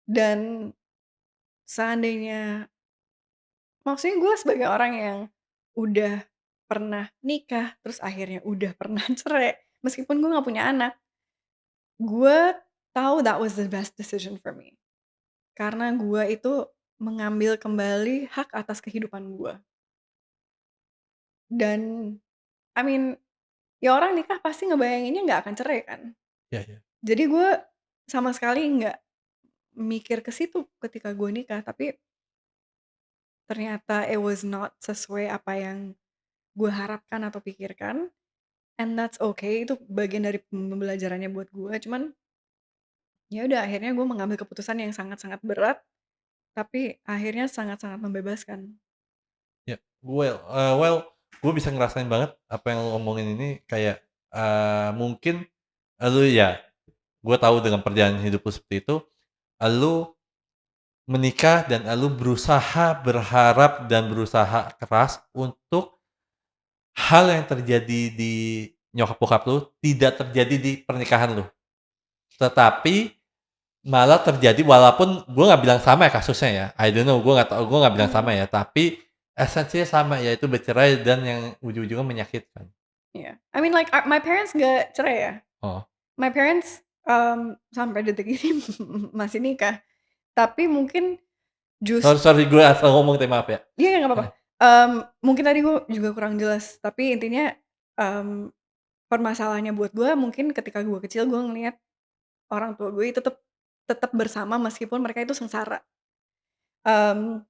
Dan seandainya maksudnya gue sebagai orang yang udah pernah nikah, terus akhirnya udah pernah cerai, meskipun gue nggak punya anak, gue tahu that was the best decision for me. Karena gue itu mengambil kembali hak atas kehidupan gue. Dan, I mean, ya orang nikah pasti ngebayanginnya nggak akan cerai kan.
Iya iya.
Jadi gue sama sekali nggak mikir ke situ ketika gue nikah, tapi ternyata it was not sesuai apa yang gue harapkan atau pikirkan. And that's okay, itu bagian dari pembelajarannya buat gue, cuman ya udah akhirnya gue mengambil keputusan yang sangat-sangat berat, tapi akhirnya sangat-sangat membebaskan.
Ya, gue bisa ngerasain banget apa yang lo omongin ini kayak, mungkin lu ya, gue tahu dengan perjalanan hidup lu seperti itu, lu menikah dan lu berusaha, berharap dan berusaha keras untuk hal yang terjadi di nyokap bokap lu tidak terjadi di pernikahan lu. Tetapi malah terjadi walaupun gue nggak bilang sama ya kasusnya ya, I don't know, gue nggak tahu, gue nggak bilang sama
Mhm,
ya, tapi esensinya sama, yaitu bercerai dan yang ujung-ujungnya menyakitkan.
iya. I mean like, my parents nggak cerai ya.
Oh,
My parents, sampai detik ini masih nikah, tapi mungkin
sorry
just
sorry gue asal ngomong teh, maaf ya.
iya, iya, nggak apa-apa.
Heeh,
Mungkin tadi gue juga kurang jelas, tapi intinya, mmm, permasalahannya buat gue mungkin ketika gue kecil gue ngelihat orang tua gue tetep tetep bersama meskipun mereka itu sengsara, mmm,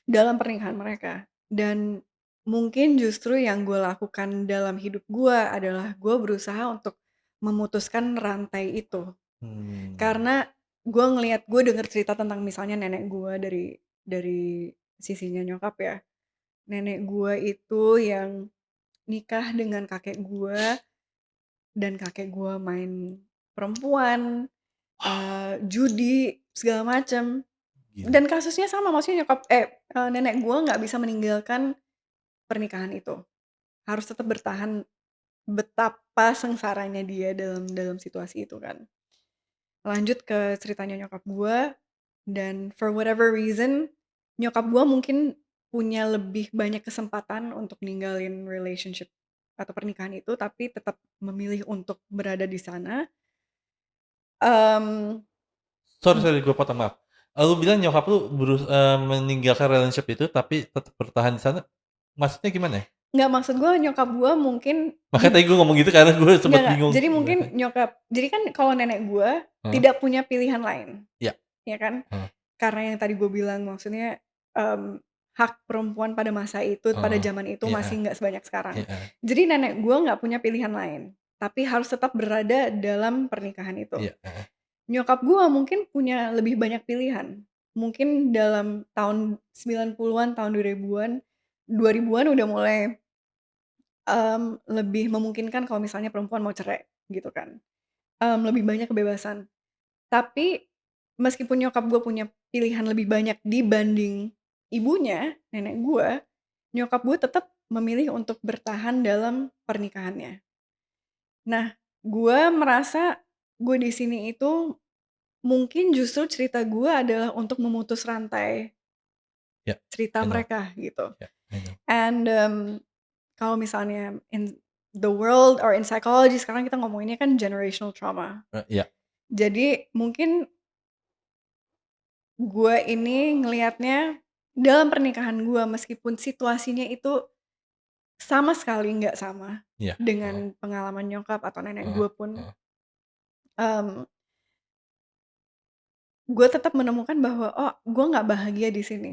dalam pernikahan mereka. Dan mungkin justru yang gue lakukan dalam hidup gue adalah gue berusaha untuk memutuskan rantai itu.
mmm,
Karena gue ngelihat gue denger cerita tentang misalnya nenek gue dari sisinya nyokap ya. Nenek gue itu yang nikah dengan kakek gue dan kakek gue main perempuan, judi, segala macem.
gila,
Dan kasusnya sama, maksudnya nenek gue nggak bisa meninggalkan pernikahan itu. Harus tetap bertahan, betapa sengsaranya dia dalam dalam situasi itu kan. Lanjut ke ceritanya nyokap gue, dan for whatever reason, nyokap gue mungkin punya lebih banyak kesempatan untuk ninggalin relationship atau pernikahan itu, tapi tetap memilih untuk berada di sana. Mmm,
sorry sorry gue potong, maaf. Lu bilang nyokap lu meninggalkan relationship itu tapi tetap bertahan di sana, maksudnya gimana ya?
nggak, maksud gue nyokap gue mungkin
Makanya tadi gue ngomong gitu karena gue sempet
nggak,
bingung
jadi mungkin
gimana.
jadi kan kalau nenek gue
Heeh,
tidak punya pilihan lain,
iya,
ya kan?
heeh,
Karena yang tadi gue bilang maksudnya, hak perempuan pada masa itu, pada
heeh,
zaman itu
iya
masih nggak sebanyak sekarang.
iya
Jadi nenek gue nggak punya pilihan lain, tapi harus tetap berada dalam pernikahan itu.
iya, heeh,
Nyokap gue mungkin punya lebih banyak pilihan. Mungkin dalam tahun 90-an, tahun 2000-an udah mulai, lebih memungkinkan kalau misalnya perempuan mau cerai, gitu kan. Lebih banyak kebebasan. Tapi, meskipun nyokap gue punya pilihan lebih banyak dibanding ibunya, nenek gue, nyokap gue tetap memilih untuk bertahan dalam pernikahannya. Nah, gue merasa gue di sini itu mungkin justru cerita gue adalah untuk memutus rantai
iya,
cerita
I know,
mereka gitu.
iya, I know,
And, kalau misalnya in the world or in psychology sekarang kita ngomonginnya kan generational trauma.
iya,
Jadi mungkin gue ini ngelihatnya dalam pernikahan gue meskipun situasinya itu sama sekali nggak sama
iya, heeh,
dengan pengalaman nyokap atau nenek
heeh,
gue pun,
heeh.
mmm, gue tetap menemukan bahwa, oh gue nggak bahagia di sini,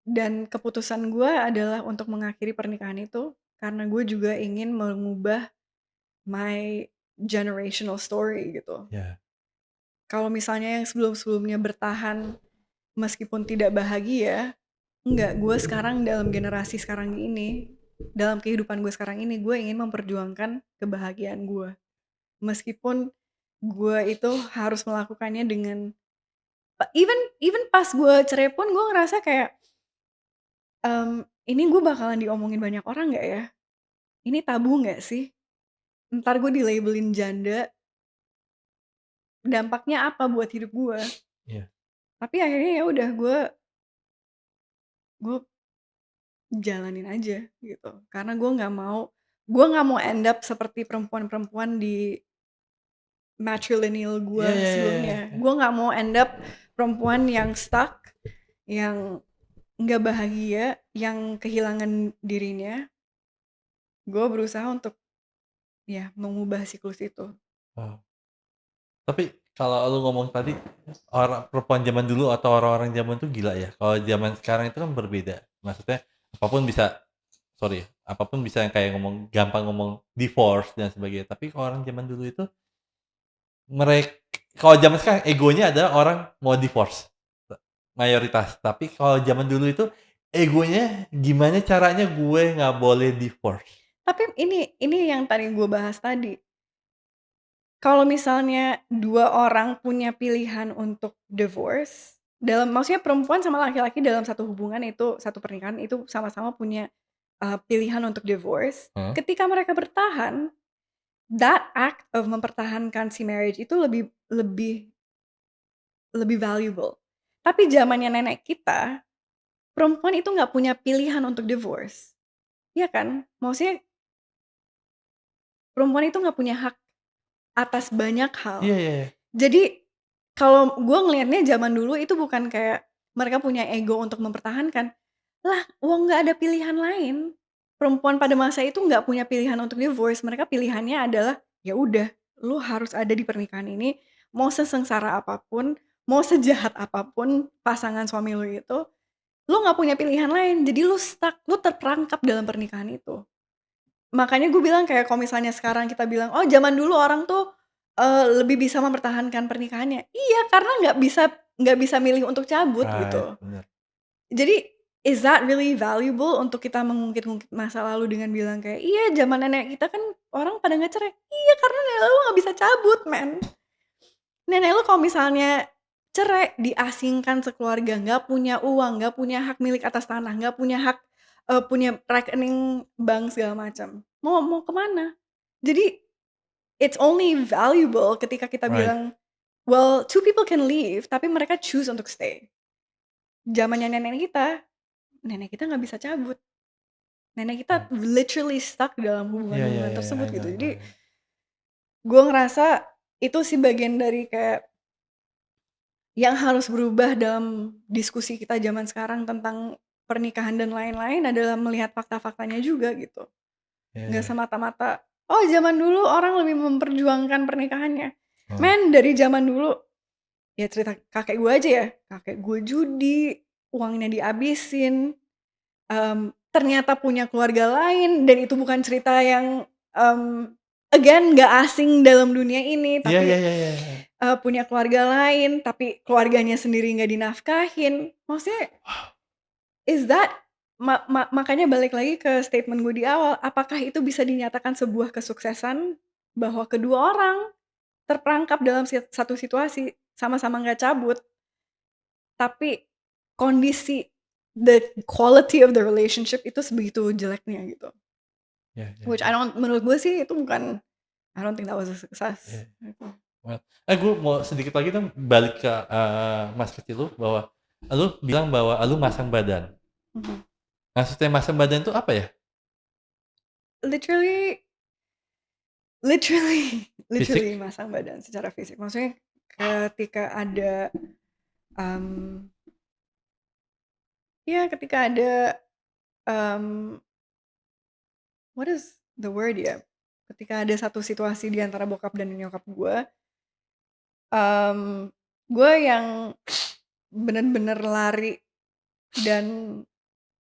dan keputusan gue adalah untuk mengakhiri pernikahan itu karena gue juga ingin mengubah my generational story gitu.
Ya.
Kalau misalnya yang sebelum-sebelumnya bertahan meskipun tidak bahagia, enggak, gue sekarang dalam generasi sekarang ini, dalam kehidupan gue sekarang ini, gue ingin memperjuangkan kebahagiaan gue. Meskipun gue itu harus melakukannya dengan even even pas gue cerai pun gue ngerasa kayak, "Ini gue bakalan diomongin banyak orang nggak ya? Ini tabu nggak sih? Entar gue di-label-in janda, dampaknya apa buat hidup gue?"
Iya.
Tapi akhirnya ya udah gue jalanin aja gitu. Karena gue nggak mau end up seperti perempuan-perempuan di matrilineal gue
Iya iya iya iya
sebelumnya.
iya.
Gue nggak mau end up perempuan yang stuck, yang nggak bahagia, yang kehilangan dirinya. Gue berusaha untuk ya mengubah siklus itu.
Oh. Tapi kalau lu ngomong tadi, orang perempuan zaman dulu atau orang-orang zaman tuh gila ya, kalau zaman sekarang itu kan berbeda. Maksudnya apapun bisa sorry, apapun bisa yang kayak gampang ngomong divorce dan sebagainya. Tapi kalau orang zaman dulu itu merek kalau zaman sekarang egonya adalah orang mau divorce, mayoritas. Tapi kalau zaman dulu itu egonya gimana caranya gue nggak boleh divorce.
Tapi ini yang tadi gue bahas tadi. Kalau misalnya 2 orang punya pilihan untuk divorce, maksudnya perempuan sama laki-laki dalam satu hubungan itu, satu pernikahan itu sama-sama punya, pilihan untuk divorce.
Heeh.
Ketika mereka bertahan, that act of mempertahankan si marriage itu lebih lebih lebih valuable. Tapi zamannya nenek kita, perempuan itu nggak punya pilihan untuk divorce, iya kan? Maksudnya perempuan itu nggak punya hak atas banyak
Iya
hal.
iya iya.
Jadi, kalau gue ngelihatnya zaman dulu itu bukan kayak mereka punya ego untuk mempertahankan, lah wong nggak ada pilihan lain. Perempuan pada masa itu nggak punya pilihan untuk divorce, mereka pilihannya adalah, ya udah, lu harus ada di pernikahan ini, mau sesengsara apapun, mau sejahat apapun pasangan suami lu itu, lu nggak punya pilihan lain, jadi lu stuck, lu terperangkap dalam pernikahan itu. Makanya gue bilang kayak kalau misalnya sekarang kita bilang, "Oh zaman dulu orang tuh, lebih bisa mempertahankan pernikahannya." Iya, karena nggak bisa milih untuk cabut
Right,
gitu.
bener.
Jadi, is that really valuable untuk kita mengungkit-ungkit masa lalu dengan bilang kayak, "Iya zaman nenek kita kan orang pada nggak cerai." Iya karena nenek lu nggak bisa cabut men. Nenek lu kalau misalnya cerai, diasingkan sekeluarga, nggak punya uang, nggak punya hak milik atas tanah, nggak punya hak, punya rekening bank segala macam. Mau mau ke mana? Jadi, it's only valuable ketika kita
Right.
bilang, well, two people can leave, tapi mereka choose untuk stay. Zamannya nenek kita nggak bisa cabut. Nenek kita
Right.
literally stuck dalam
Iya iya
hubungan-hubungan
iya iya,
tersebut
I know
gitu.
I know
Jadi,
I know.
gue ngerasa itu sih bagian dari kayak yang harus berubah dalam diskusi kita zaman sekarang tentang pernikahan dan lain-lain adalah melihat fakta-faktanya juga gitu.
Iya
Nggak
iya.
semata-mata, "Oh zaman dulu orang lebih memperjuangkan pernikahannya."
Heeh.
Men, dari zaman dulu, ya cerita kakek gue aja ya, kakek gue judi, uangnya dihabisin, ternyata punya keluarga lain dan itu bukan cerita yang, again nggak asing dalam dunia ini,
Iya iya
tapi
iya iya iya.
Punya keluarga lain, tapi keluarganya sendiri nggak dinafkahin. Maksudnya, is that makanya balik lagi ke statement gue di awal, apakah itu bisa dinyatakan sebuah kesuksesan bahwa kedua orang terperangkap dalam satu situasi, sama-sama nggak cabut, tapi kondisi, the quality of the relationship itu sebegitu jeleknya gitu.
Iya iya
Which
iya.
menurut gue sih itu bukan, I don't think that was a
Iya.
success, gitu.
Well, gue mau sedikit lagi dong balik ke, masa kecil lu, bahwa lu bilang bahwa lu masang badan.
Mhm.
Maksudnya masang badan itu apa ya?
Literally Literally literally
Fisik?
masang badan secara fisik. Maksudnya ketika ada, mmm, ya ketika ada, mmm, what is the word ya, ketika ada satu situasi di antara bokap dan nyokap gue, mmm, gue yang bener-bener lari dan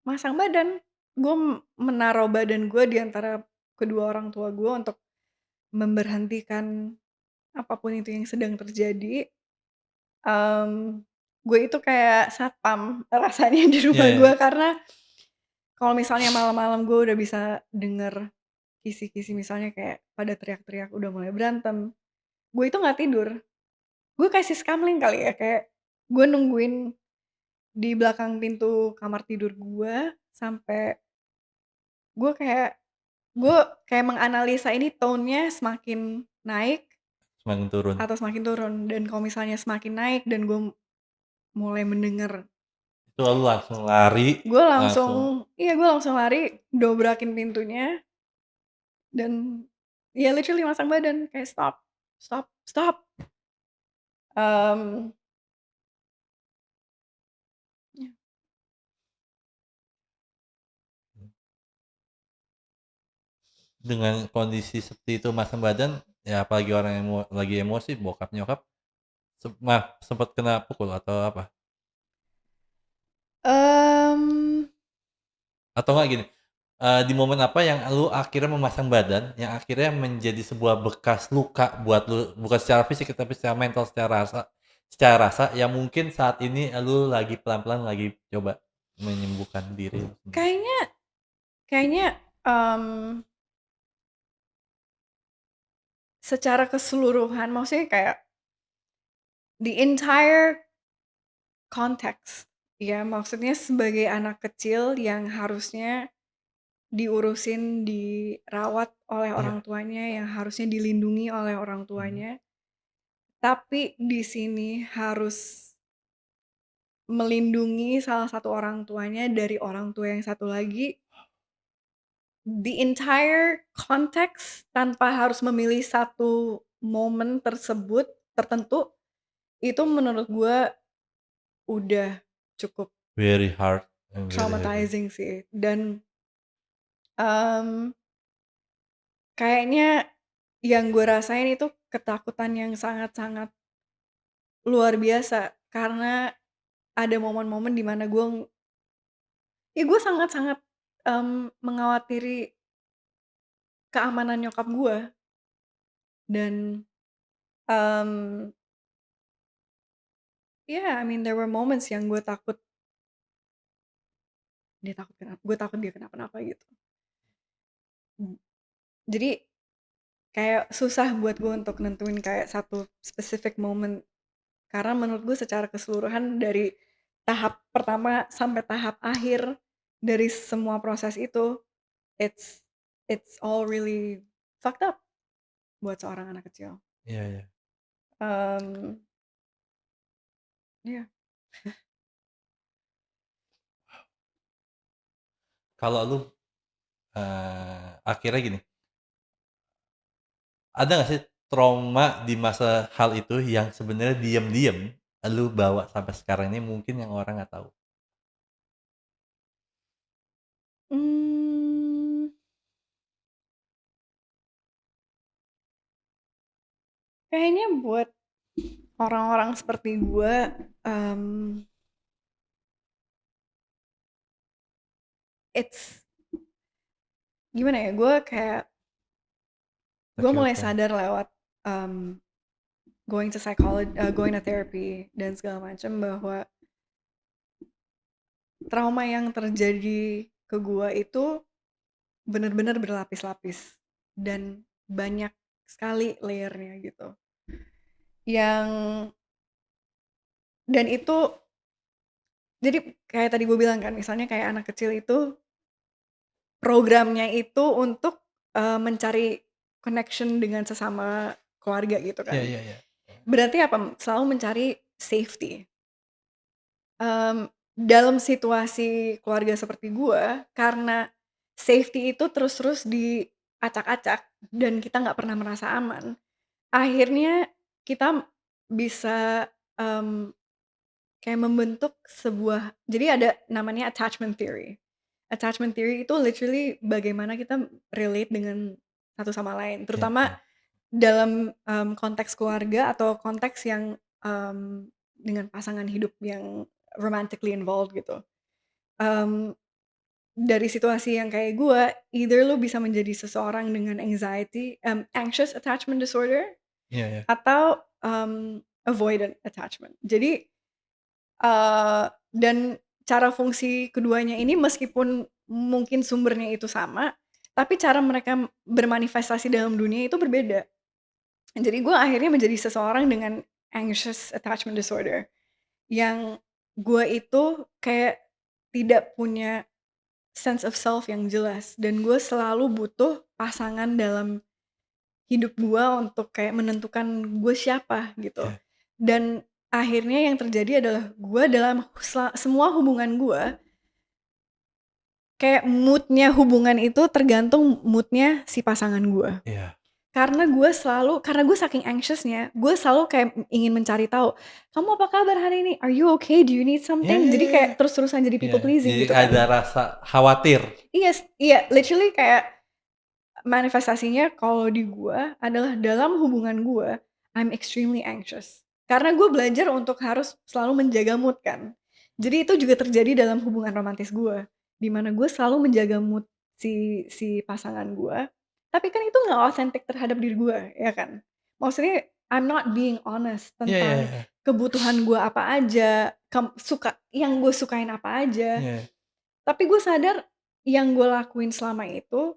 masang badan. Gue menaruh badan gue di antara kedua orang tua gue untuk memberhentikan apapun itu yang sedang terjadi. Mmm, gue itu kayak satpam rasanya di
Iya
rumah gue,
iya.
karena kalau misalnya malam-malam gue udah bisa denger kisi-kisi misalnya kayak pada teriak-teriak udah mulai berantem, gue itu nggak tidur. Gue kayak siskamling kali ya, kayak gue nungguin di belakang pintu kamar tidur gue sampai gue kayak gue kayak menganalisa ini tone-nya semakin naik
Semakin turun.
atau semakin turun, dan kalau misalnya semakin naik dan gue mulai mendengar,
Itu lu langsung lari,
gue langsung
langsung
iya, gue langsung lari, dobrakin pintunya, dan ya literally masang badan kayak, "Stop, stop, stop!" Mmm, ya.
dengan kondisi seperti itu masam badan, ya apalagi orang yang lagi emosi, bokap nyokap, sempet kena pukul atau apa?
Mmm,
Atau enggak gini, di momen apa yang lu akhirnya memasang badan, yang akhirnya menjadi sebuah bekas luka buat lu, bukan secara fisik tapi secara mental, secara rasa yang mungkin saat ini lu lagi pelan-pelan lagi coba menyembuhkan diri lu sendiri?
kayaknya kayaknya, mmm, secara keseluruhan maksudnya kayak the entire context, ya maksudnya sebagai anak kecil yang harusnya diurusin, dirawat oleh orang
Iya,
tuanya, yang harusnya dilindungi oleh orang
mhm,
tuanya, tapi di sini harus melindungi salah satu orang tuanya dari orang tua yang satu lagi. The entire context tanpa harus memilih satu momen tersebut tertentu, itu menurut gue udah cukup
very hard and very heavy.
traumatizing sih, dan, mmm, kayaknya yang gue rasain itu ketakutan yang sangat-sangat luar biasa, karena ada momen-momen di mana gue sangat-sangat, mengkhawatiri keamanan nyokap gue, dan, mmm, yeah, I mean there were moments yang gue takut dia kenapa-napa gitu. Jadi kayak susah buat gue untuk nentuin kayak satu specific moment, karena menurut gue secara keseluruhan dari tahap pertama sampai tahap akhir dari semua proses itu, it's it's all really fucked up buat seorang anak kecil.
Iya iya.
Mmm, iya.
Kalau lu, akhirnya gini, ada nggak sih trauma di masa hal itu yang sebenarnya diem-diem lu bawa sampai sekarang ini mungkin yang orang nggak tahu?
Mmm, kayaknya buat orang-orang seperti gue, mmm, it's gimana ya, gue
Oke
mulai
oke.
sadar lewat, mmm, going to therapy dan segala macam, bahwa trauma yang terjadi ke gue itu bener-bener berlapis-lapis dan banyak sekali layer-nya gitu. Yang dan itu jadi kayak tadi gue bilang kan, misalnya kayak anak kecil itu programnya itu untuk, mencari connection dengan sesama keluarga gitu
Iya
kan.
iya iya.
Berarti apa? Selalu mencari safety. Dalam situasi keluarga seperti gue, karena safety itu terus-terus diacak-acak dan kita nggak pernah merasa aman, akhirnya kita bisa, mmm, kayak membentuk sebuah, jadi ada namanya attachment theory. Attachment theory itu literally bagaimana kita relate dengan satu sama lain,
Iya
terutama
iya.
dalam, konteks keluarga atau konteks yang, dengan pasangan hidup yang romantically involved gitu. Mmm, dari situasi yang kayak gue, either lu bisa menjadi seseorang dengan anxious attachment disorder
Iya iya.
atau, avoidant attachment. Jadi, dan cara fungsi keduanya ini meskipun mungkin sumbernya itu sama, tapi cara mereka bermanifestasi dalam dunia itu berbeda. Jadi gue akhirnya menjadi seseorang dengan anxious attachment disorder, yang gue itu kayak tidak punya sense of self yang jelas dan gue selalu butuh pasangan dalam hidup gue untuk kayak menentukan gue siapa gitu.
Iya.
Dan akhirnya yang terjadi adalah gue dalam semua hubungan gue, kayak mood-nya hubungan itu tergantung mood-nya si pasangan gue.
Iya.
Karena gue saking anxious-nya, gue selalu kayak ingin mencari tahu, "Kamu apa kabar hari ini? Are you okay? Do you need
Iya
something?"
iya
Jadi
iya.
kayak terus-terusan jadi
Iya,
people pleasing
jadi
gitu
ada
kan.
rasa khawatir.
Iya iya, literally kayak manifestasinya kalau di gua adalah dalam hubungan gua, I'm extremely anxious. Karena gue belajar untuk harus selalu menjaga mood kan. Jadi itu juga terjadi dalam hubungan romantis gua, di mana gue selalu menjaga mood si si pasangan gua, tapi kan itu nggak otentik terhadap diri gua, ya kan. Maksudnya I'm not being honest
Iya iya
tentang
iya.
kebutuhan gua apa aja, yang gue sukain apa aja,
Iya.
tapi gue sadar yang gue lakuin selama itu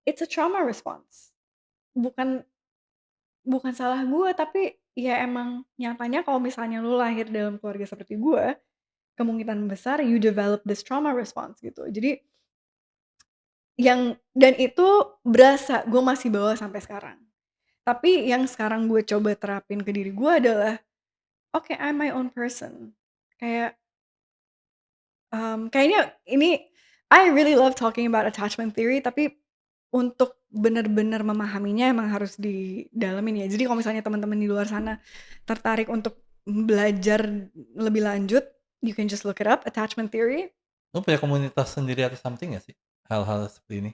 it's a trauma response. Bukan bukan salah gue, tapi ya emang nyatanya kalau misalnya lu lahir dalam keluarga seperti gue, kemungkinan besar you develop this trauma response gitu. Jadi dan itu berasa gue masih bawa sampai sekarang. Tapi yang sekarang gue coba terapin ke diri gue adalah, "Oke, I'm my own person." Kayak, kayaknya ini I really love talking about attachment theory, tapi untuk bener-bener memahaminya emang harus didalemin ya. Jadi kalau misalnya teman-teman di luar sana tertarik untuk belajar lebih lanjut, you can just look it up, attachment theory.
Lu punya komunitas sendiri atau something nggak sih? Hal-hal seperti ini?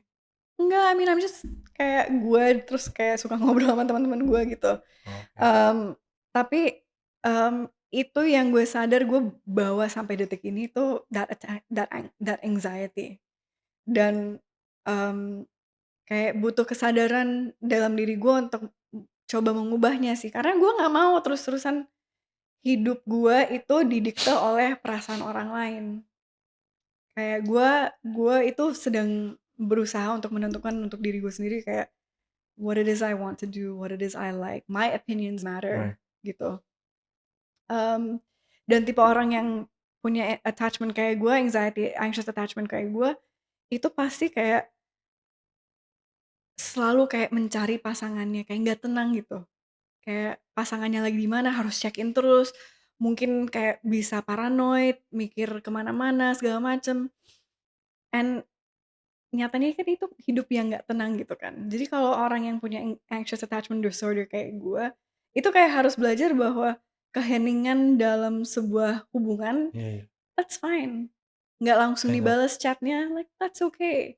Enggak, I mean I'm just kayak gue terus kayak suka ngobrol sama teman-teman gue gitu.
Oke.
Mmm, tapi, itu yang gue sadar gue bawa sampai detik ini tuh that anxiety dan, mmm kayak butuh kesadaran dalam diri gue untuk coba mengubahnya sih, karena gue nggak mau terus-terusan hidup gue itu didikte oleh perasaan orang lain. Kayak gue itu sedang berusaha untuk menentukan untuk diri gue sendiri kayak, what it is I want to do, what it is I like, my opinions
Right.
matter, gitu. Mmm, dan tipe orang yang punya attachment kayak gue, anxious attachment kayak gue, itu pasti kayak selalu kayak mencari pasangannya, kayak nggak tenang gitu. Kayak pasangannya lagi di mana harus check-in terus, mungkin kayak bisa paranoid, mikir ke mana-mana segala macem, and nyatanya kan itu hidup yang nggak tenang gitu kan. Jadi kalau orang yang punya anxious attachment disorder kayak gue, itu kayak harus belajar bahwa keheningan dalam sebuah hubungan,
Iya iya.
that's fine. Nggak langsung
I know.
dibales chat-nya, like that's okay.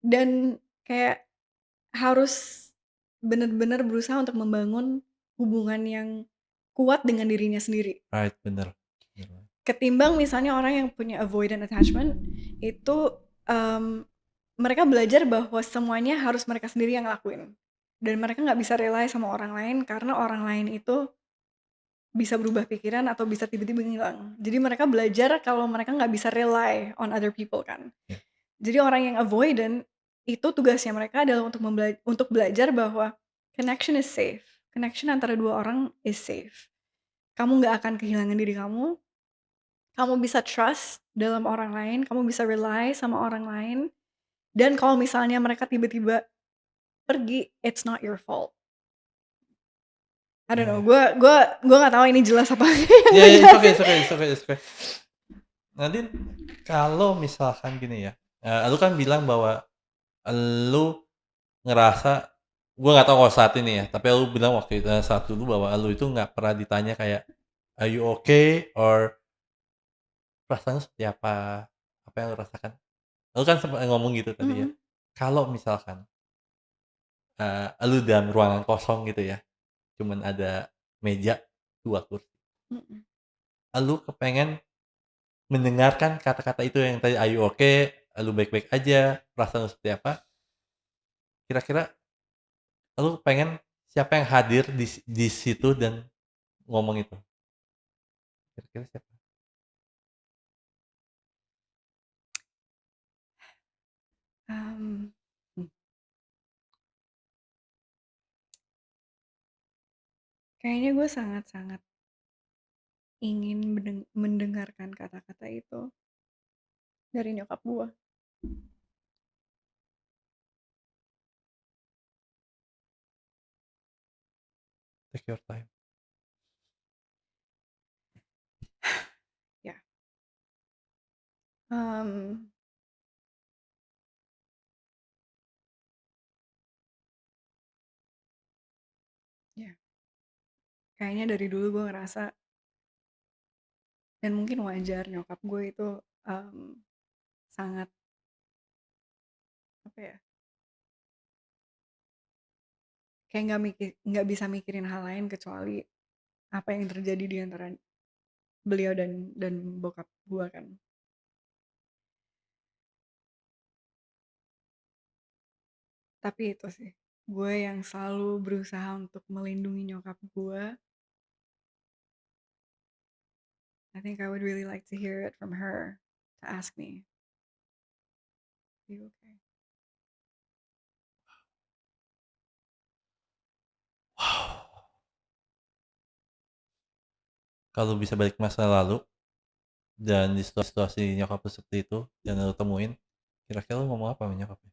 Dan kayak harus bener-bener berusaha untuk membangun hubungan yang kuat dengan dirinya sendiri.
Right, bener. Bener.
Ketimbang misalnya orang yang punya avoidant attachment, itu, mereka belajar bahwa semuanya harus mereka sendiri yang ngelakuin. Dan mereka nggak bisa rely sama orang lain, karena orang lain itu bisa berubah pikiran atau bisa tiba-tiba ngilang. Jadi mereka belajar kalau mereka nggak bisa rely on other people kan.
Iya.
Jadi orang yang avoidant, itu tugasnya mereka adalah untuk belajar bahwa connection is safe. Connection antara 2 orang is safe. Kamu nggak akan kehilangan diri kamu bisa trust dalam orang lain, kamu bisa rely sama orang lain, dan kalau misalnya mereka tiba-tiba pergi, it's not your fault. I don't
Iya
know,
iya.
gue nggak tahu ini jelas apa yang
Iya
gue
iya, it's okay
jelasin.
it's okay it's okay it's okay. Nadine, kalau misalkan gini ya, lu kan bilang bahwa lu ngerasa gua nggak tahu kalau saat ini ya, tapi lu bilang saat dulu bahwa lu itu nggak pernah ditanya kayak, "Are you okay?" or "Perasaan lu seperti apa? Apa yang lu rasakan?" Lu kan sempet ngomong gitu tadi ya.
Mhm.
Kalau misalkan elu dalam ruangan kosong gitu ya, cuman ada meja, 2 kursi.
Mhm.
Elu kepengen mendengarkan kata-kata itu yang tadi, "Are you okay?" "Elu baik-baik aja." "Perasaan lu seperti apa?" Kira-kira elu pengen siapa yang hadir di situ dan ngomong itu? Kira-kira siapa?
Mmm, hmm, kayaknya gue sangat-sangat ingin mendengarkan kata-kata itu dari nyokap gue.
Take your time.
Ya, mmm, ya, kayaknya dari dulu gue ngerasa dan mungkin wajar nyokap gue itu, mmm, sangat, apa ya, kayak nggak bisa mikirin hal lain kecuali apa yang terjadi di antara beliau dan bokap gue kan. Tapi itu sih, gue yang selalu berusaha untuk melindungi nyokap gue. I think I would really like to hear it from her, to ask me, "Are you okay?"
Wow. Kalau bisa balik ke masa lalu dan di situasi nyokap lu seperti itu dan lu temuin, kira-kira lu ngomong apa sama nyokapnya?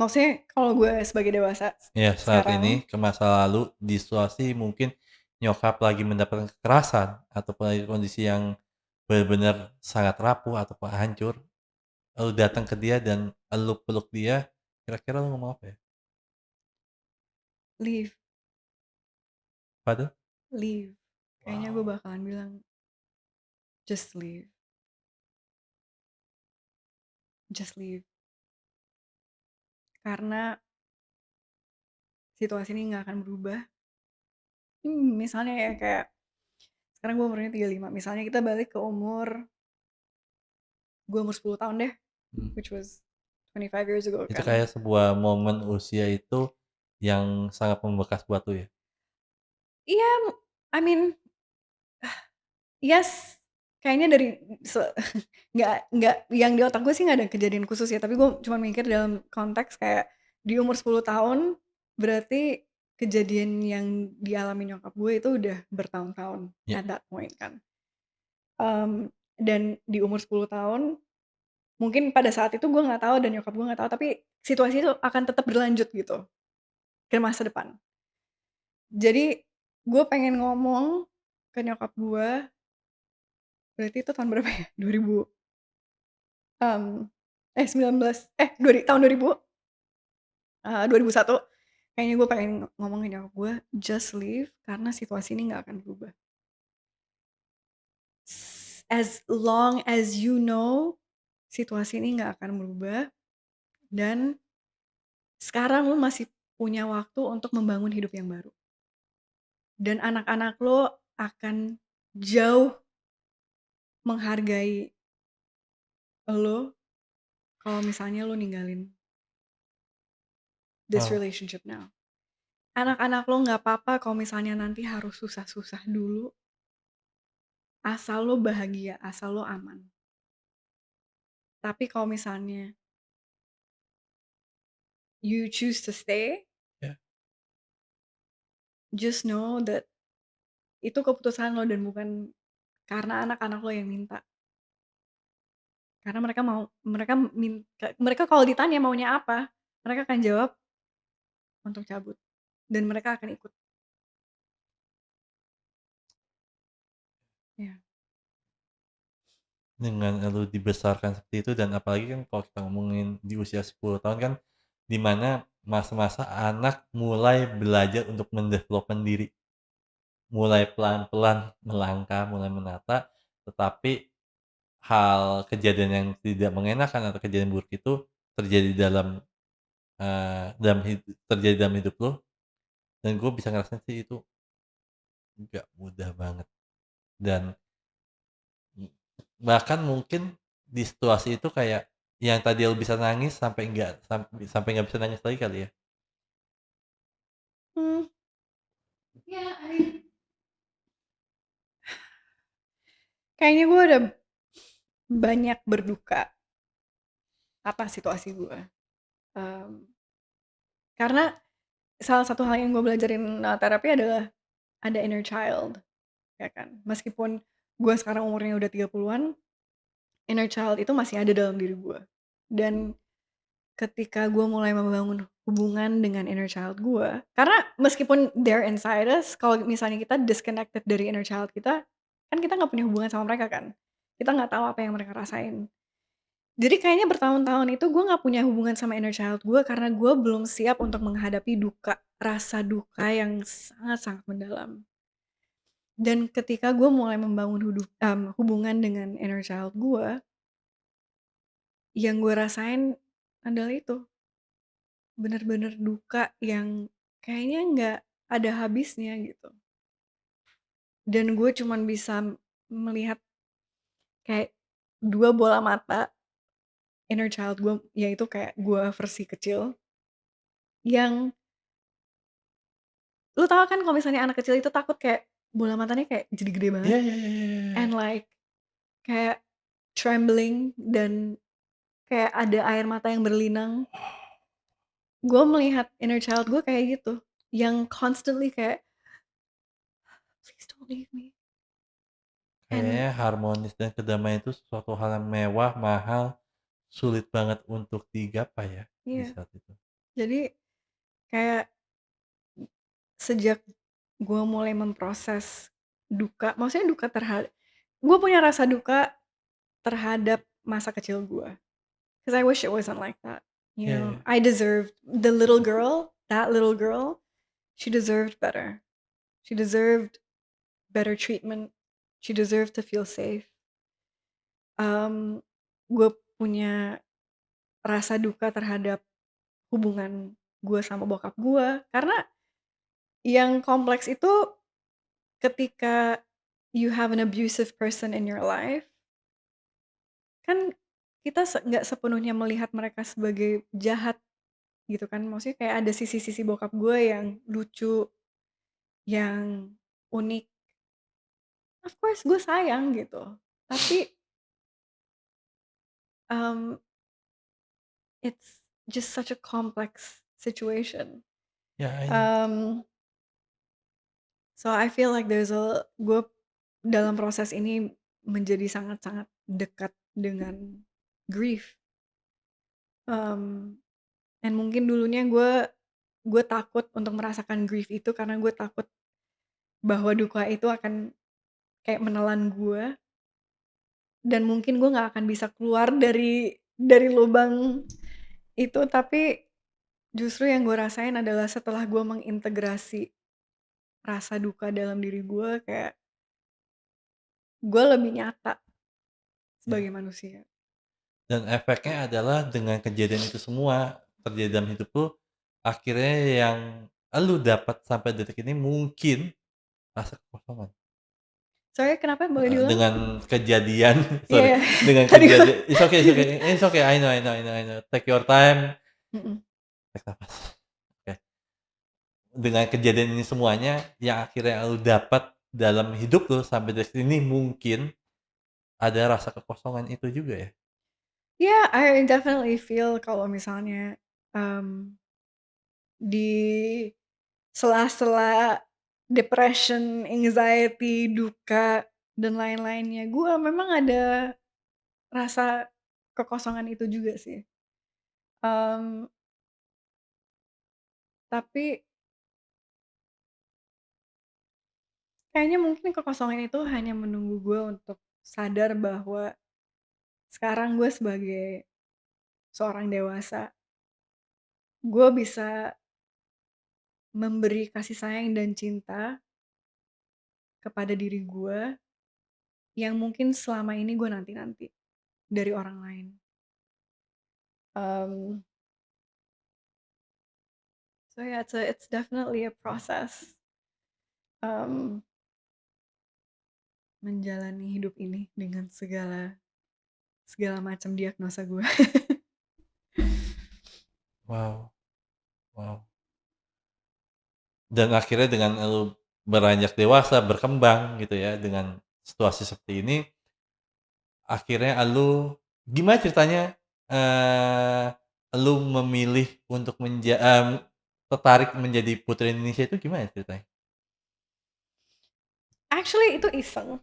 Maksudnya kalau gue sebagai dewasa
Ya, saat
sekarang,
ini ke masa lalu di situasi mungkin nyokap lagi mendapatkan kekerasan ataupun lagi kondisi yang benar-benar sangat rapuh ataupun hancur, lu datang ke dia dan lu peluk dia, kira-kira lu ngomong apa ya?
leave,
Apa tuh?
leave. Kayaknya gue
Wow.
bakalan bilang, "Just leave, just leave." Karena situasi ini nggak akan berubah. Misalnya ya kayak sekarang gue umurnya 35, misalnya kita balik ke gue umur 10 tahun deh,
Hmm.
which was 25 years ago
Itu
kan.
kayak sebuah momen usia itu yang sangat membekas buat lu ya?
Iya, I mean, yes, kayaknya dari se nggak yang di otak gue sih nggak ada kejadian khusus ya, tapi gue cuma mikir dalam konteks kayak di umur 10 tahun, berarti kejadian yang dialami nyokap gue itu udah bertahun-tahun
Ya,
at that point kan. Dan di umur 10 tahun, mungkin pada saat itu gue nggak tahu dan nyokap gue nggak tahu, tapi situasi itu akan tetap berlanjut gitu ke masa depan. Jadi gue pengen ngomong ke nyokap gue, berarti itu tahun berapa ya? 2001, kayaknya gue pengen ngomongin nyokap gue, "Just leave karena situasi ini nggak akan berubah. As long as you know, situasi ini nggak akan berubah dan sekarang lu masih punya waktu untuk membangun hidup yang baru. Dan anak-anak lo akan jauh menghargai lo kalau misalnya lo ninggalin this
wow,
relationship now. Anak-anak lo nggak apa-apa kalau misalnya nanti harus susah-susah dulu, asal lo bahagia, asal lo aman. Tapi kalau misalnya you choose to stay,
ya,
just know that itu keputusan lo dan bukan karena anak-anak lo yang minta. Karena mereka kalau ditanya maunya apa, mereka akan jawab untuk cabut dan mereka akan ikut. Ya,
dengan lu dibesarkan seperti itu dan apalagi kan kalau kita ngomongin di usia 10 tahun kan, di mana masa-masa anak mulai belajar untuk mendevelopment diri. mulai pelan-pelan melangkah, mulai menata, tetapi hal kejadian yang tidak mengenakan atau kejadian buruk itu terjadi terjadi dalam hidup lo, dan gue bisa ngerasain sih itu nggak mudah banget. Dan bahkan mungkin di situasi itu kayak yang tadi lo bisa nangis sampai nggak bisa nangis lagi kali ya?
Mmm, iya, kayaknya gue udah banyak berduka atas situasi gue, mmm, karena salah satu hal yang gue belajarin, terapi adalah ada inner child, ya kan. Meskipun gue sekarang umurnya udah 30-an, inner child itu masih ada dalam diri gue. Dan ketika gue mulai membangun hubungan dengan inner child gue, karena meskipun they're inside us, kalau misalnya kita disconnected dari inner child kita, kan kita nggak punya hubungan sama mereka kan. Kita nggak tahu apa yang mereka rasain. Jadi kayaknya bertahun-tahun itu gue nggak punya hubungan sama inner child gue karena gue belum siap untuk menghadapi duka, rasa duka yang sangat-sangat mendalam. Dan ketika gue mulai membangun hubungan dengan inner child gue, yang gue rasain adalah itu, bener-bener duka yang kayaknya nggak ada habisnya gitu. Dan gue cuman bisa melihat kayak 2 bola mata inner child gue, yaitu kayak gue versi kecil yang lu tahu kan kalau misalnya anak kecil itu takut kayak bola matanya kayak jadi gede banget
Iya iya iya iya iya
and
iya.
like kayak trembling dan kayak ada air mata yang berlinang. Gue melihat inner child gue kayak gitu, yang constantly kayak, "Please don't leave me." And
Kayaknya harmonis dan kedamaian itu sesuatu hal yang mewah, mahal, sulit banget untuk digapai ya, di
iya,
saat itu.
jadi kayak sejak gue mulai memproses duka, maksudnya duka terhadap gue punya rasa duka terhadap masa kecil gue, 'cause I wish it wasn't like that, you
Iya
know?
iya.
I deserved the little girl, that little girl, she deserved better. She deserved better treatment. She deserved to feel safe. Gue punya rasa duka terhadap hubungan gue sama bokap gue, karena yang kompleks itu ketika you have an abusive person in your life, kan kita nggak sepenuhnya melihat mereka sebagai jahat gitu kan, maksudnya kayak ada sisi-sisi bokap gue yang lucu, yang unik, of course gue sayang gitu, tapi, mmm, it's just such a complex situation,
Ya, I know.
mmm, so I feel like gue dalam proses ini menjadi sangat-sangat dekat dengan grief, mmm, dan mungkin dulunya gue takut untuk merasakan grief itu karena gue takut bahwa duka itu akan kayak menelan gue dan mungkin gue nggak akan bisa keluar dari lubang itu, tapi justru yang gue rasain adalah setelah gue mengintegrasi rasa duka dalam diri gue, kayak gue lebih nyata
Ya.
sebagai manusia.
Dan efeknya adalah dengan kejadian itu semua terjadi dalam hidup lu, akhirnya yang lu dapat sampai detik ini mungkin rasa kekosongan.
Sorry kenapa boleh diulang?
Dengan kejadian
Iya
sorry,
iya.
dengan
Tadi gue
it's okay, I know. Take your time,
mhm.
tarik nafas. Oke. Dengan kejadian ini semuanya, yang akhirnya lu dapat dalam hidup lu sampai detik ini mungkin ada rasa kekosongan itu juga ya?
Yeah, I definitely feel kalau misalnya, mmm, di sela-sela depression, anxiety, duka, dan lain-lainnya, gue memang ada rasa kekosongan itu juga sih. Mmm, tapi kayaknya mungkin kekosongan itu hanya menunggu gue untuk sadar bahwa sekarang gue sebagai seorang dewasa, gue bisa memberi kasih sayang dan cinta kepada diri gue yang mungkin selama ini gue nanti-nanti dari orang lain. Um, so yeah, it's definitely a process um, menjalani hidup ini dengan segala segala macam diagnosa gue.
Wow, wow. Dan akhirnya dengan lu beranjak dewasa, berkembang gitu ya, dengan situasi seperti ini, akhirnya lu gimana ceritanya, eee, lu memilih untuk tertarik menjadi Putri Indonesia itu gimana ceritanya?
Actually itu iseng.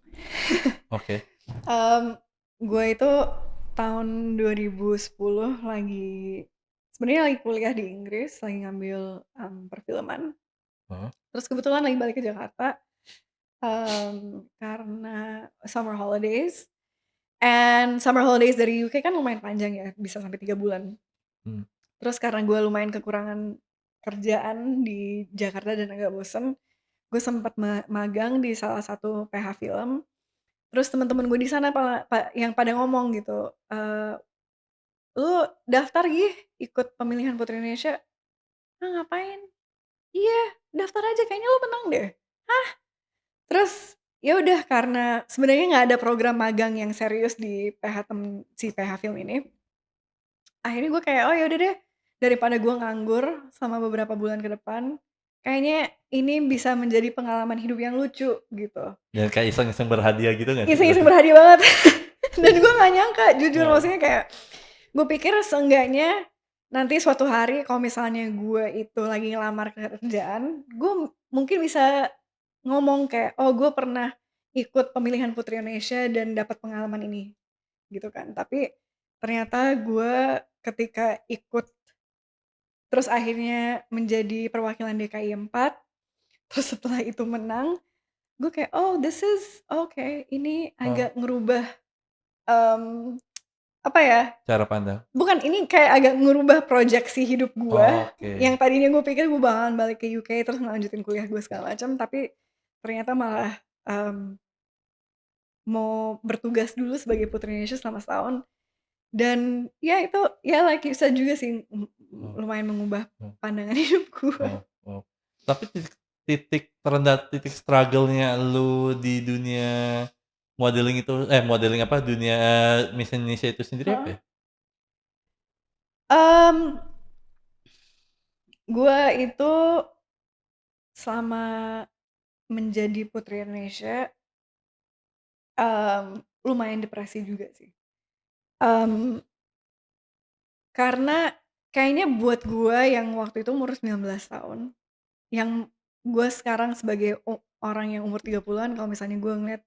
Oke.
Um, gue itu tahun 2010 sebenarnya lagi kuliah di Inggris, lagi ngambil perfilman.
Heeh.
Terus kebetulan lagi balik ke Jakarta karena summer holidays. And summer holidays dari UK kan lumayan panjang ya, bisa sampai 3 bulan.
Mmm.
Terus karena gue lumayan kekurangan kerjaan di Jakarta dan agak bosen, gue sempat magang di salah satu PH film. Terus teman-teman gue di sana yang pada ngomong gitu, "Lu daftar gih ikut pemilihan Putri Indonesia." "Hah, ngapain?" "Iya, daftar aja kayaknya lu menang deh." "Hah?" Terus ya udah karena sebenarnya nggak ada program magang yang serius di si PH Film ini, akhirnya gue kayak, "Oh ya udah deh, daripada gue nganggur selama beberapa bulan ke depan, kayaknya ini bisa menjadi pengalaman hidup yang lucu," gitu.
Dan kayak iseng-iseng berhadiah gitu nggak sih
Iseng-iseng
berarti?
berhadiah banget. Dan gue nggak nyangka jujur,
Wow.
maksudnya kayak gue pikir seenggaknya nanti suatu hari kalau misalnya gue itu lagi ngelamar kerjaan, gue mungkin bisa ngomong kayak, "Oh gue pernah ikut pemilihan Putri Indonesia dan dapat pengalaman ini," gitu kan. Tapi ternyata gue ketika ikut terus akhirnya menjadi perwakilan DKI 4, terus setelah itu menang, gue kayak, "Oh this is okay, ini
Oh,
agak ngerubah," mmm, apa ya,
cara pandang.
bukan, ini kayak agak ngerubah proyeksi hidup gue, yang
Oke.
tadinya gue pikir gue bakalan balik ke UK terus ngelanjutin kuliah gue segala macam, tapi ternyata malah, mmm, mau bertugas dulu sebagai Putri Indonesia selama setahun dan ya itu, ya like you said juga sih,
Oh,
lumayan mengubah
oh,
pandangan hidup gue.
oh, oh. Tapi titik titik terendah, titik struggle-nya lu di dunia modeling apa, dunia Miss Indonesia itu sendiri apa
Heeh.
ya?
Mmm, gue itu selama menjadi Putri Indonesia, lumayan depresi juga sih. Mmm, karena kayaknya buat gue yang waktu itu umur 19 tahun, yang gue sekarang sebagai orang yang umur 30-an kalau misalnya gue ngeliat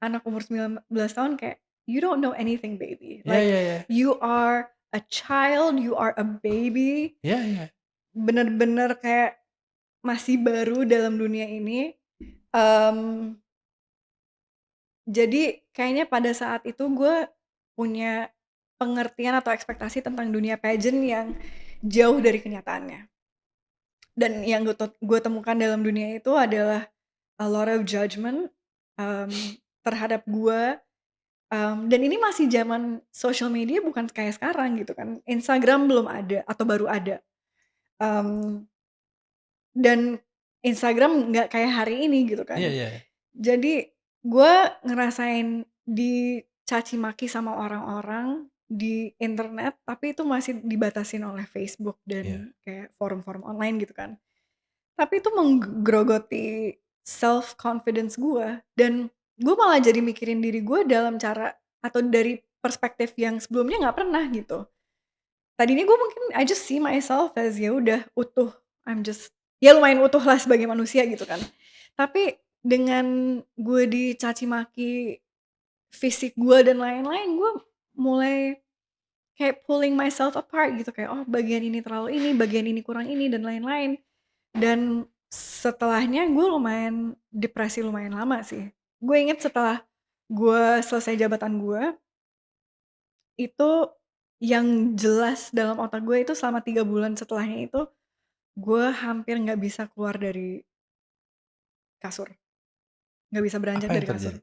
anak umur 19 tahun kayak, "You don't know anything baby."
Iya,
Like,
iya, iya.
you are a child, you are a baby,
Iya, iya.
bener-bener kayak masih baru dalam dunia ini. Mmm, jadi kayaknya pada saat itu gue punya pengertian atau ekspektasi tentang dunia pageant yang jauh dari kenyataannya. Dan yang gue temukan dalam dunia itu adalah a lot of judgment, terhadap gue, dan ini masih zaman social media bukan kayak sekarang gitu kan, Instagram belum ada atau baru ada, mmm, dan Instagram nggak kayak hari ini gitu
Iya,
kan.
iya, iya.
Jadi gue ngerasain dicaci maki sama orang-orang di internet, tapi itu masih dibatasin oleh Facebook
Iya.
dan kayak forum-forum online gitu kan. Tapi itu menggerogoti self confidence gue dan gue malah jadi mikirin diri gue dalam cara atau dari perspektif yang sebelumnya nggak pernah gitu. Tadinya gue mungkin I just see myself as ya udah utuh, I'm just ya lumayan utuh lah sebagai manusia gitu kan. Tapi dengan gue dicaci maki fisik gue dan lain-lain, gue mulai kayak pulling myself apart gitu, kayak, "Oh bagian ini terlalu ini, bagian ini kurang ini," dan lain-lain. Dan setelahnya gue lumayan depresi lumayan lama sih. Gue inget setelah gue selesai jabatan gue, itu yang jelas dalam otak gue itu selama 3 bulan setelahnya itu, gue hampir nggak bisa keluar dari kasur. nggak bisa beranjak
Apa yang
dari kasur.
terjadi?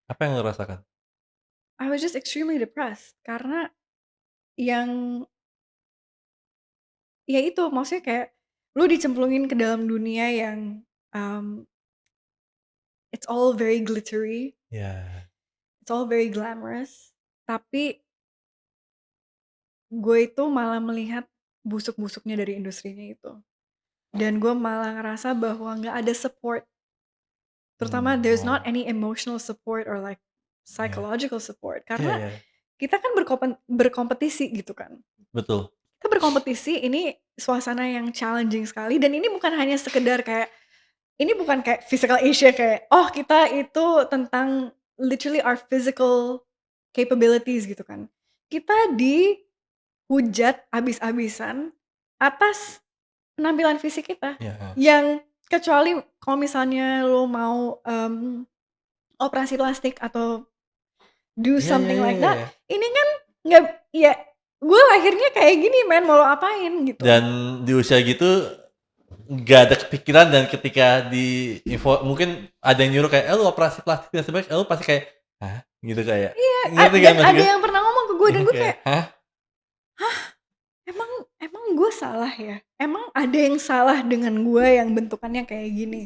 Apa yang lo rasakan?
I was just extremely depressed karena yang ya itu maksudnya kayak lu dicemplungin ke dalam dunia yang, mmm, it's all very glittery,
Ya,
it's all very glamorous, tapi gue itu malah melihat busuk-busuknya dari industrinya itu. Dan gue malah ngerasa bahwa nggak ada support, terutama there's not
oh,
any emotional support or like
ya.
psychological support
Iya
karena
iya,
kita kan berkompetisi gitu kan.
betul.
Kita berkompetisi, ini suasana yang challenging sekali dan ini bukan hanya sekedar kayak ini bukan kayak physical Asia kayak, oh kita itu tentang literally our physical capabilities gitu kan. Kita dihujat abis-abisan atas penampilan fisik kita,
Iya,
yang kecuali kalau misalnya lo mau, operasi plastik atau do
iya iya
something
iya
like
iya
that,
iya.
ini kan nggak ya gue lahirnya kayak gini men, mau lo apain gitu.
Dan di usia gitu nggak ada kepikiran dan ketika di info mungkin ada yang nyuruh kayak, lu operasi plastik dan sebagainya, lu pasti kayak, "Hah?" Gitu kayak
Iya,
ngerti kan
dan
maksud
ada
gue?
yang pernah ngomong ke gue dan
Iya
gue
kayak,
kayak,
"Hah?"
"Emang emang gue salah ya? Emang ada yang salah dengan gue yang bentukannya kayak gini?"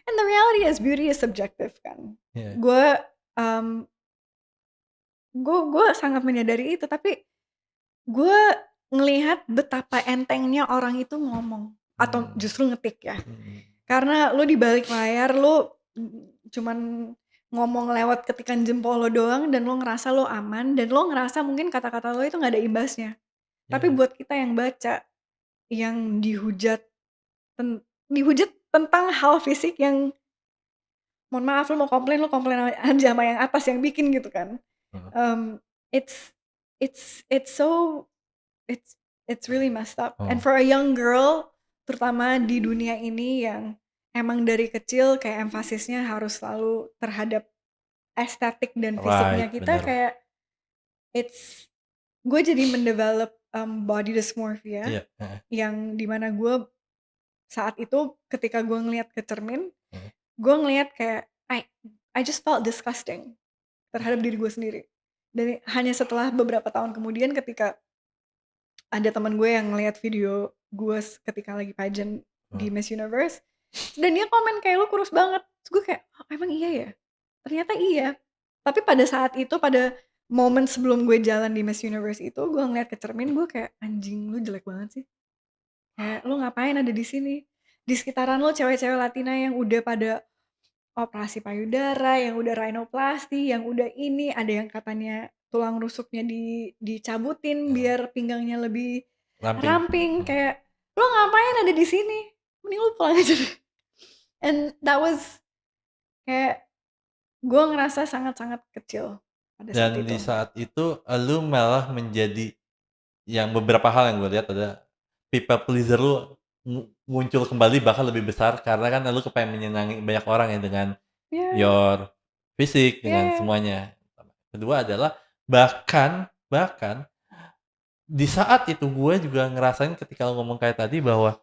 And the reality is beauty is subjective kan.
Iya,
Gue, mmm, gue sangat menyadari itu, tapi gue ngelihat betapa entengnya orang itu ngomong atau
mmm,
justru ngetik ya.
mhm,
Karena lu di balik layar lu, cuman ngomong lewat ketikan jempol lo doang dan lo ngerasa lo aman dan lo ngerasa mungkin kata-kata lo itu nggak ada imbasnya. Tapi
iya,
buat kita yang baca, yang dihujat tentang hal fisik yang mohon maaf lo komplain aja sama yang atas yang bikin gitu kan.
heeh,
Mmm, it's it's so it's it's really messed up and
oh,
for a young girl, terutama di dunia ini yang emang dari kecil kayak emfasisnya harus selalu terhadap estetik dan fisiknya
right,
kita
bener,
kayak it's gue jadi mendevelop, body dysmorphia
iya, heeh,
yang di mana gue saat itu ketika gue ngelihat ke cermin,
heeh,
gue ngelihat kayak I just felt disgusting terhadap diri gue sendiri. Dan hanya setelah beberapa tahun kemudian ketika ada teman gue yang ngelihat video gue ketika lagi pageant di
heeh,
Miss Universe, dan dia komen kayak, "Lu kurus banget." Terus gue kayak, "Oh emang iya ya?" Ternyata iya. Tapi pada saat itu, pada momen sebelum gue jalan di Miss Universe itu, gue ngeliat ke cermin, gue kayak, "Anjing lu jelek banget sih. Kayak lu ngapain ada di sini? Di sekitaran lo cewek-cewek Latina yang udah pada operasi payudara, yang udah rhinoplasty, yang udah ini, ada yang katanya tulang rusuknya dicabutin
heeh,
biar pinggangnya lebih
ramping,
ramping,
mhm,
kayak, "Lo ngapain ada di sini? Mending lu pulang aja deh." And that was kayak gue ngerasa sangat-sangat kecil pada saat
dan
itu.
di saat itu, lu malah menjadi yang beberapa hal yang gue lihat ada people pleaser lu muncul kembali bahkan lebih besar karena kan lu kepengen menyenangi banyak orang ya dengan
Iya,
your fisik, dengan
iya,
semuanya. Kedua adalah bahkan bahkan di saat itu gue juga ngerasain ketika lu ngomong kayak tadi bahwa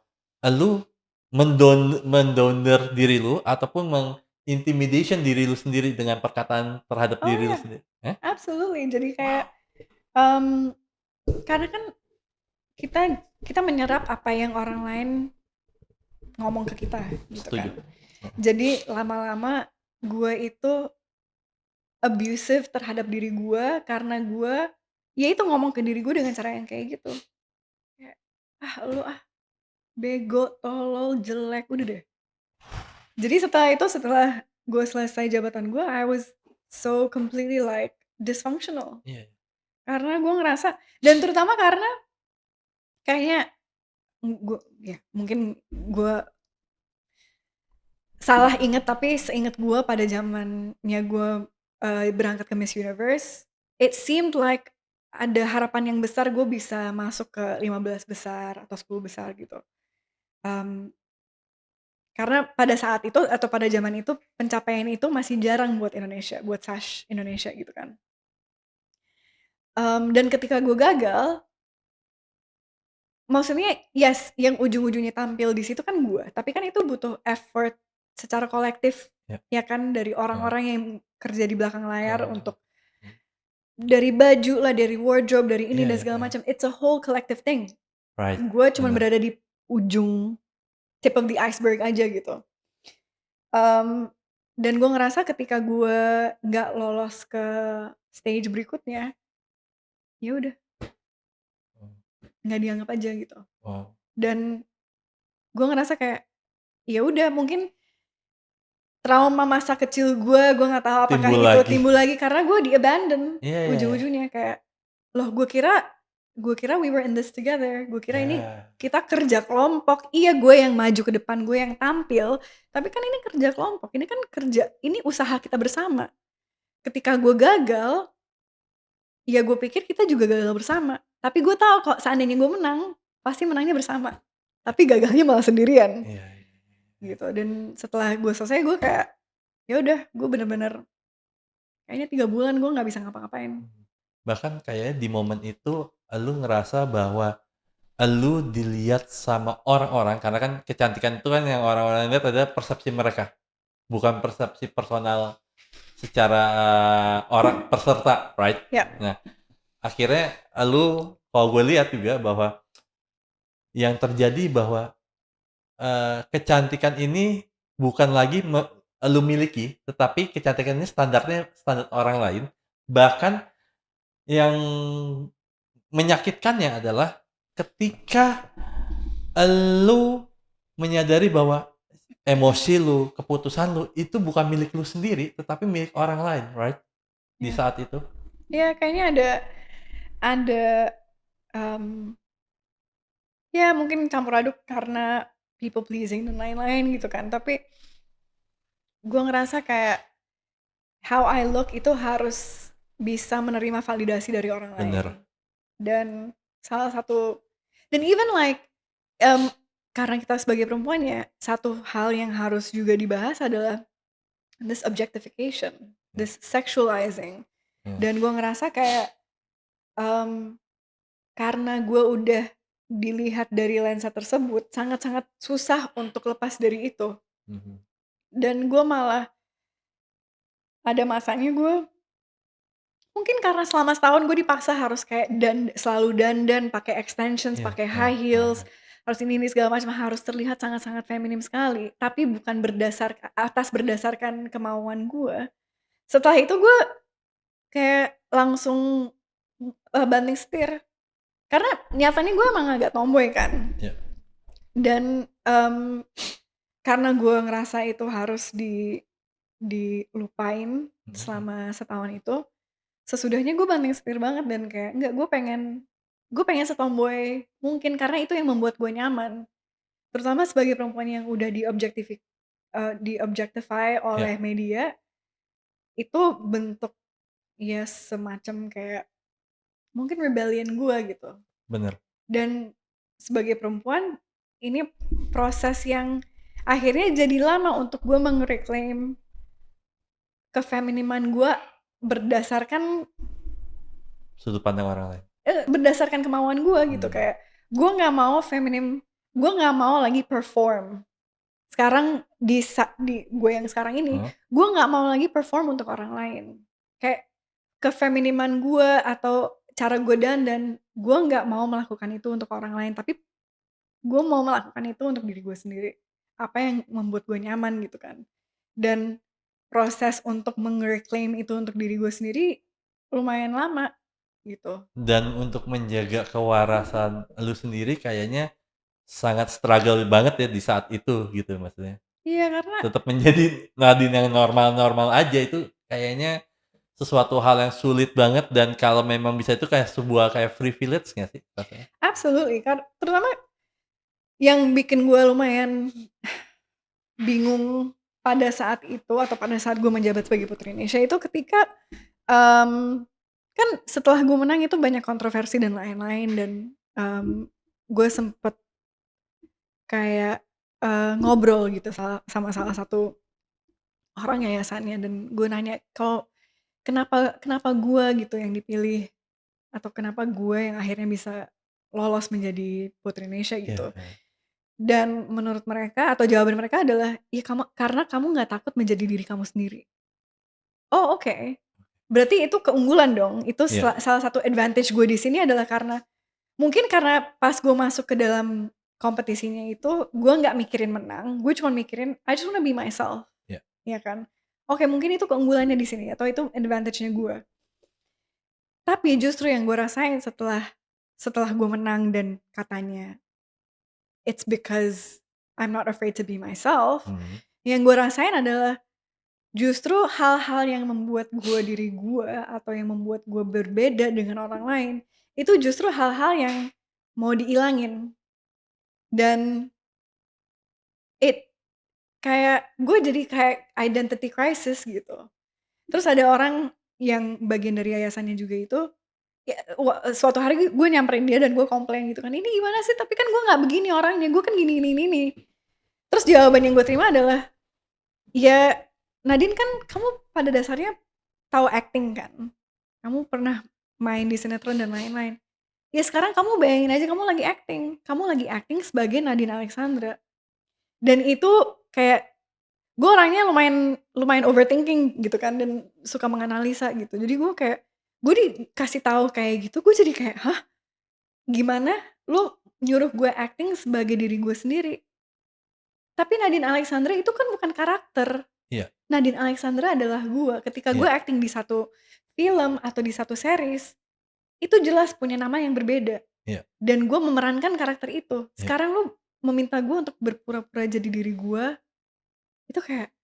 lu mendowner diri lu ataupun intimidation diri lu sendiri dengan perkataan terhadap
oh
diri lu
iya,
sendiri. Eh?
absolutely. Jadi kayak,
Wow,
mmm, karena kan kita kita menyerap apa yang orang lain ngomong ke kita gitu
setuju.
kan.
Heeh.
Jadi lama-lama gue itu abusive terhadap diri gue karena gue ya itu ngomong ke diri gue dengan cara yang kayak gitu. Kayak, "Ah lu ah, bego, tolol, jelek, udah deh." Jadi setelah itu, setelah gue selesai jabatan gue, I was so completely like dysfunctional.
Iya,
Karena gue ngerasa dan terutama karena kayaknya gue ya mungkin gue salah inget, tapi seinget gue pada zamannya gue, berangkat ke Miss Universe, it seemed like ada harapan yang besar gue bisa masuk ke 15 besar atau 10 besar gitu. Mmm, karena pada saat itu atau pada zaman itu pencapaian itu masih jarang buat Indonesia, buat Sash Indonesia gitu kan. Dan ketika gue gagal, maksudnya yes yang ujung-ujungnya tampil di situ kan gue, tapi kan itu butuh effort secara kolektif
Ya.
ya kan, dari
Heeh.
orang-orang yang kerja di belakang layar
Heeh.
untuk dari baju lah, dari wardrobe, dari ini
Iya
dan
iya
segala
iya.
macam, it's a whole collective thing.
Right,
Gue cuman
bener.
berada di ujung tip of the iceberg aja gitu. Mmm, dan gue ngerasa ketika gue nggak lolos ke stage berikutnya, ya udah nggak dianggap aja gitu.
Wow,
Dan gue ngerasa kayak, ya udah mungkin trauma masa kecil gue nggak tahu apakah
timbul
itu
lagi.
timbul lagi karena gue di-abandon
Iya iya iya.
ujung-ujungnya kayak, loh gue kira we were in this together, gue kira ini
Ya,
kita kerja kelompok, iya gue yang maju ke depan, gue yang tampil, tapi kan ini kerja kelompok, ini kan kerja ini usaha kita bersama. Ketika gue gagal, ya gue pikir kita juga gagal bersama, tapi gue tahu kok seandainya gue menang, pasti menangnya bersama, tapi gagalnya malah sendirian,
iya iya.
gitu. Dan setelah gue selesai gue kayak, ya udah gue bener-bener kayaknya 3 bulan gue nggak bisa ngapa-ngapain.
Bahkan kayaknya di momen itu lu ngerasa bahwa lu dilihat sama orang-orang karena kan kecantikan itu kan yang orang-orang lihat adalah persepsi mereka, bukan persepsi personal secara orang peserta, right?
Ya,
Nah, akhirnya lu kalau gue lihat juga bahwa yang terjadi bahwa, kecantikan ini bukan lagi lu miliki, tetapi kecantikan ini standarnya standar orang lain, bahkan yang menyakitkannya adalah ketika elu menyadari bahwa emosi lu, keputusan lu, itu bukan milik lu sendiri, tetapi milik orang lain, right? Di
ya,
saat itu.
ya kayaknya ada, mmm, ya mungkin campur aduk karena people pleasing dan lain-lain gitu kan, tapi gue ngerasa kayak how I look itu harus bisa menerima validasi dari orang lain.
Bener,
Dan salah satu dan even like, mmm, karena kita sebagai perempuan ya, satu hal yang harus juga dibahas adalah this objectification,
ya,
this sexualizing.
ya,
Dan gue ngerasa kayak, mmm, karena gue udah dilihat dari lensa tersebut, sangat-sangat susah untuk lepas dari itu.
mhm,
Dan gue malah ada masanya gue mungkin karena selama setahun gue dipaksa harus kayak selalu dandan, pakai extensions,
iya,
pakai
heeh
high heels,
heeh,
harus ini segala macam, harus terlihat sangat-sangat feminim sekali, tapi bukan berdasarkan kemauan gue. Setelah itu gue kayak langsung, banting setir, karena nyatanya gue emang agak tomboy kan,
iya,
dan, karena gue ngerasa itu harus dilupain
mhm mhm,
selama setahun itu. Sesudahnya gue banting setir banget dan kayak, enggak gue pengen setomboy mungkin karena itu yang membuat gue nyaman. Terutama sebagai perempuan yang udah di-objectify
iya,
oleh media, itu bentuk ya semacam kayak mungkin rebellion gue gitu.
bener,
Dan sebagai perempuan, ini proses yang akhirnya jadi lama untuk gue kefeminiman gue berdasarkan
sudut pandang orang lain,
berdasarkan kemauan gue gitu,
mmm,
kayak gue nggak mau gue nggak mau lagi perform. Sekarang di gue yang sekarang ini,
heeh,
gue nggak mau lagi perform untuk orang lain. Kayak kefeminiman gue atau cara gue dandan, gue nggak mau melakukan itu untuk orang lain, tapi gue mau melakukan itu untuk diri gue sendiri. Apa yang membuat gue nyaman gitu kan. Dan proses untuk itu untuk diri gue sendiri lumayan lama gitu.
dan untuk menjaga kewarasan lu sendiri kayaknya sangat struggle banget ya di saat itu gitu maksudnya.
Iya karena
Tetap menjadi Nadine yang normal-normal aja itu kayaknya sesuatu hal yang sulit banget dan kalau memang bisa itu kayak sebuah kayak privilege nggak sih rasanya?
absolutely terutama yang bikin gue lumayan bingung pada saat itu atau pada saat gue menjabat sebagai Putri Indonesia itu ketika, kan setelah gue menang itu banyak kontroversi dan lain-lain dan, gue sempet kayak, ngobrol gitu sama salah satu orang yayasannya dan gue nanya, "Kalau kenapa kenapa gue gitu yang dipilih atau kenapa gue yang akhirnya bisa lolos menjadi Putri Indonesia?"
Iya
Gitu.
iya.
Dan menurut mereka atau jawaban mereka adalah, "Ya karena kamu nggak takut menjadi diri kamu sendiri." Oh, oke. Berarti itu keunggulan dong. Itu
Iya,
salah satu advantage gue di sini adalah karena mungkin karena pas gue masuk ke dalam kompetisinya itu, gue nggak mikirin menang, gue cuma mikirin, "I just wanna be myself."
iya.
Ya kan? Oke, mungkin itu keunggulannya di sini atau itu advantage-nya gue. Tapi justru yang gue rasain setelah setelah gue menang dan katanya, "It's because I'm not afraid to be myself."
Mhm.
Yang gue rasain adalah justru hal-hal yang membuat gue diri gue atau yang membuat gue berbeda dengan orang lain, itu justru hal-hal yang mau diilangin dan it kayak gue jadi kayak identity crisis gitu. Terus ada orang yang bagian dari yayasannya juga itu, ya suatu hari gue nyamperin dia dan gue komplain gitu kan, "Ini gimana sih? Tapi kan gue nggak begini orangnya, gue kan gini ini ini." Terus jawaban yang gue terima adalah, "Ya Nadine, kan kamu pada dasarnya tahu acting kan? Kamu pernah main di sinetron dan lain-lain. Ya sekarang kamu bayangin aja kamu lagi acting sebagai Nadine Alexandra." Dan itu kayak gue orangnya lumayan lumayan overthinking gitu kan dan suka menganalisa gitu. Jadi gue kayak gue dikasih tahu kayak gitu, gue jadi kayak, "Hah? Gimana? Lu nyuruh gue acting sebagai diri gue sendiri?" Tapi Nadine Alexandra itu kan bukan karakter.
Iya,
Nadine Alexandra adalah gue. Ketika gue
iya,
acting di satu film atau di satu series, itu jelas punya nama yang berbeda
iya,
dan gue memerankan karakter itu.
iya.
Sekarang lu meminta gue untuk berpura-pura jadi diri gue, itu kayak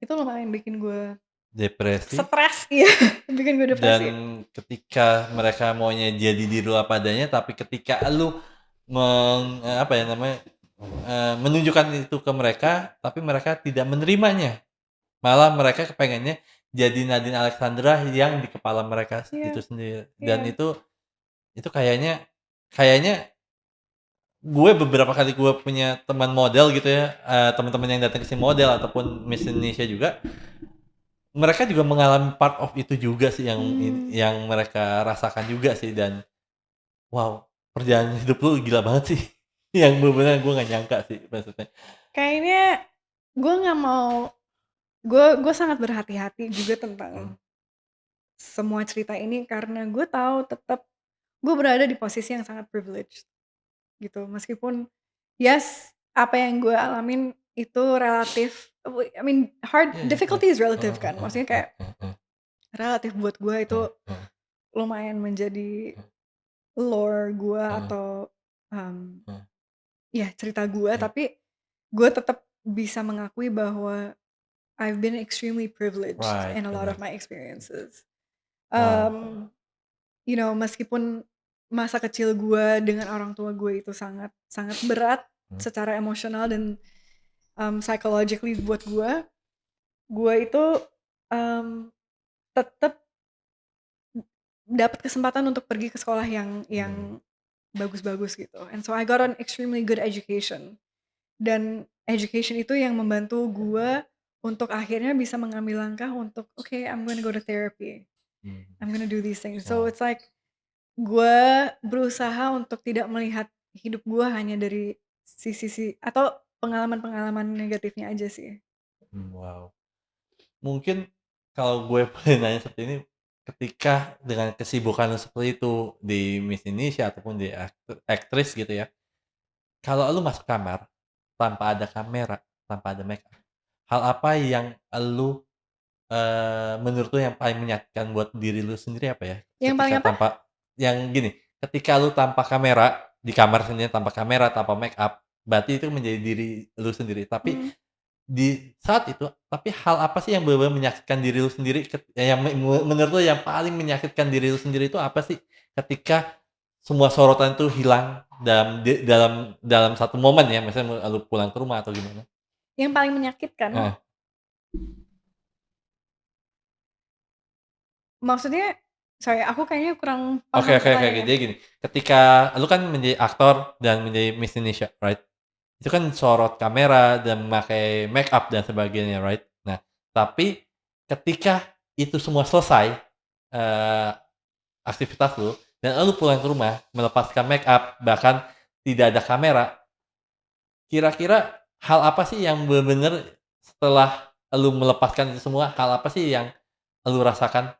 itu lumayan bikin gue
Depresi.
stres, iya, bikin gue
Dan
depresi.
ketika mereka maunya jadi diri lu apa adanya, tapi ketika lu apa ya namanya, menunjukkan itu ke mereka, tapi mereka tidak menerimanya. Malah mereka kepengennya jadi Nadine Alexandra yang di kepala mereka
Iya,
itu sendiri. Dan
iya,
itu kayaknya kayaknya beberapa kali gue punya teman model gitu ya, teman-teman yang datang ke sini model ataupun Miss Indonesia juga, mereka juga mengalami part of itu juga sih
mmm,
yang mereka rasakan juga sih dan wow, perjalanan hidup lu gila banget sih. Yang bener-bener gue nggak nyangka sih maksudnya.
kayaknya gue nggak mau gue sangat berhati-hati juga
Mmm,
tentang semua cerita ini karena gue tahu tetap gue berada di posisi yang sangat privileged gitu. Meskipun yes, apa yang gue alamin itu relatif, I mean
iya iya, heeh,
difficulty is
heeh
relative kan,
heeh
maksudnya
heeh
kayak
heeh heeh
relatif buat gue itu
heeh heeh
lumayan menjadi
heeh
lore gue
heeh
atau, mmm,
heeh,
ya cerita gue,
iya,
tapi gue tetap bisa mengakui bahwa I've been extremely privileged
right,
in a lot of
bener.
my experiences.
Wow,
Mmm, meskipun masa kecil gue dengan orang tua gue itu sangat sangat berat
mmm,
secara emosional dan, psychologically buat gue itu, mmm, tetep dapat kesempatan untuk pergi ke sekolah
mmm,
yang bagus-bagus gitu, and so I got an extremely good education. Dan education itu yang membantu gue untuk akhirnya bisa mengambil langkah untuk, "Oke, I'm gonna go to therapy.
mmm,
I'm gonna do these things." So
wow,
it's like gue berusaha untuk tidak melihat hidup gue hanya dari sisi atau pengalaman-pengalaman negatifnya aja sih.
wow. Mungkin kalau gue boleh nanya seperti ini, ketika dengan kesibukan lu seperti itu di Miss Indonesia ataupun di aktris gitu ya, kalau lu masuk kamar tanpa ada kamera, tanpa ada makeup, hal apa yang lu, menurut lu yang paling menyakitkan buat diri lu sendiri apa ya?
Yang paling
Ketika
apa?
yang gini, ketika lu tanpa kamera, di kamar sendiri tanpa kamera, tanpa makeup, berarti itu menjadi diri lu sendiri. Tapi
Mmm,
di saat itu, tapi hal apa sih yang bener-bener menyakitkan diri lu sendiri yang menurut lu yang paling menyakitkan diri lu sendiri itu apa sih? Ketika semua sorotan itu hilang dalam satu momen ya, misalnya lu pulang ke rumah atau gimana?
yang paling menyakitkan?
Heeh.
Maksudnya sorry, aku kayaknya kurang
Oke
paham
oke oke oke.
pertanyaannya.
Jadi gini, ketika lu kan menjadi aktor dan menjadi Miss Indonesia, right? Itu kan sorot kamera dan memakai make up dan sebagainya, right? Nah, tapi ketika itu semua selesai, eee, aktivitas lu dan lu pulang ke rumah melepaskan make up, bahkan tidak ada kamera, kira-kira hal apa sih yang bener-bener setelah lu melepaskan itu semua, hal apa sih yang lu rasakan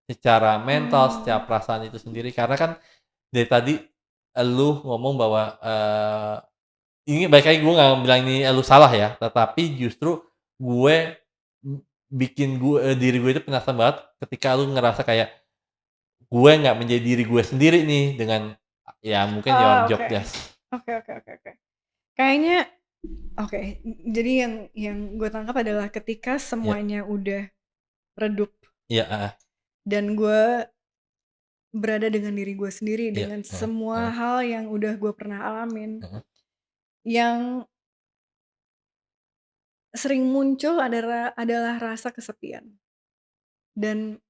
secara mental, secara
Mmm,
perasaan itu sendiri? Karena kan dari tadi lu ngomong bahwa, ini balik lagi gue nggak bilang ini lu salah ya, tetapi justru gue bikin diri gue itu penasaran banget ketika lu ngerasa kayak, gue nggak menjadi diri gue sendiri nih dengan, ya mungkin your job
oke.
desk.
Oke. Kayaknya oke, jadi yang gue tangkap adalah ketika
Iya
semuanya udah redup
iya, heeh,
dan gue berada dengan diri gue sendiri,
iya,
dengan
heeh
semua
heeh
hal yang udah gue pernah alamin,
heeh,
yang sering muncul adalah rasa kesepian dan,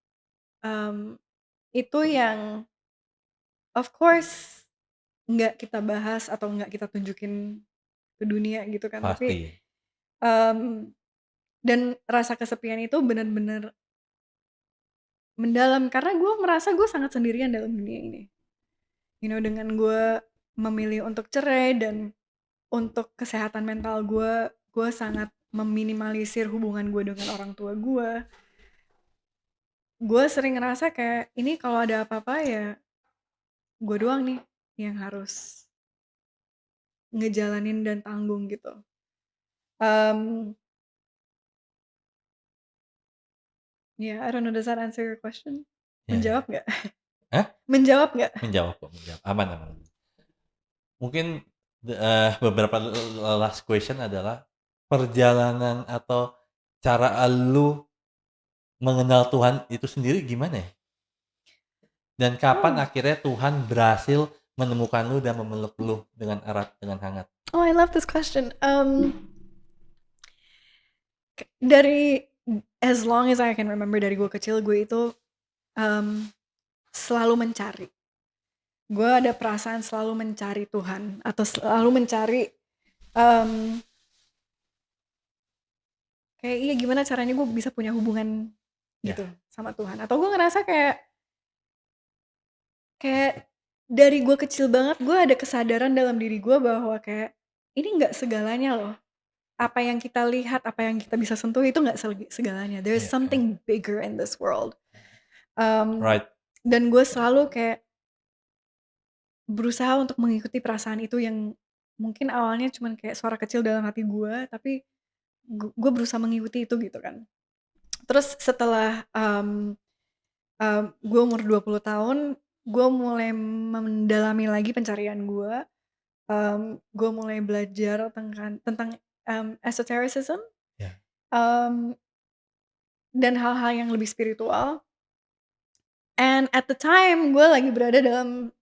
mmm, itu yang of course nggak kita bahas atau nggak kita tunjukin ke dunia gitu kan, tapi,
pasti.
mmm, dan rasa kesepian itu bener-bener mendalam karena gue merasa gue sangat sendirian dalam dunia ini. Dengan gue memilih untuk cerai dan untuk kesehatan mental gue sangat meminimalisir hubungan gue dengan orang tua gue. Gue sering ngerasa kayak, ini kalau ada apa-apa ya gue doang nih yang harus ngejalanin dan tanggung gitu. Mmm, yeah, I don't know, does that answer your question?
Iya iya.
Menjawab nggak?
Hah?
Menjawab nggak?
Menjawab kok, menjawab, aman aman. Mungkin, beberapa last question adalah, perjalanan atau cara lu mengenal Tuhan itu sendiri gimana ya? Dan kapan
Oh.
akhirnya Tuhan berhasil menemukan lu dan memeluk lu dengan erat, dengan hangat?
Oh, I love this question. Dari as long as I can remember dari gue kecil, gue itu, mmm, selalu mencari. Gue ada perasaan selalu mencari Tuhan atau selalu mencari, mmm, kayak iya gimana caranya gue bisa punya hubungan
Ya,
gitu sama Tuhan, atau gue ngerasa kayak kayak dari gue kecil banget gue ada kesadaran dalam diri gue bahwa kayak, ini nggak segalanya loh, apa yang kita lihat, apa yang kita bisa sentuh itu nggak segalanya, there's
iya, heeh,
something bigger in this world. Mmm,
right,
dan gue selalu kayak berusaha untuk mengikuti perasaan itu yang mungkin awalnya cuman kayak suara kecil dalam hati gue, tapi gue berusaha mengikuti itu gitu kan. Terus setelah, gue umur 20 tahun, gue mulai mendalami lagi pencarian gue, gue mulai belajar tentang, esotericism,
ya,
mmm, dan hal-hal yang lebih spiritual, and at the time gue lagi berada dalam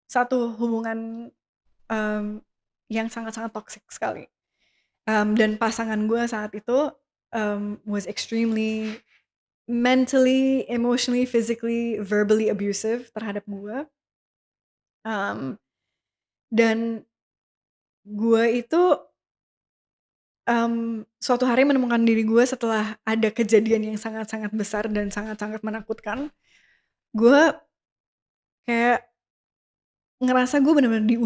satu hubungan, mmm, yang sangat-sangat toxic sekali. Dan pasangan gue saat itu, was extremely mentally, emotionally, physically, verbally abusive terhadap gue, mmm, dan gue itu, suatu hari menemukan diri gue setelah ada kejadian yang sangat-sangat besar dan sangat-sangat menakutkan. Gue kayak ngerasa gue bener-bener di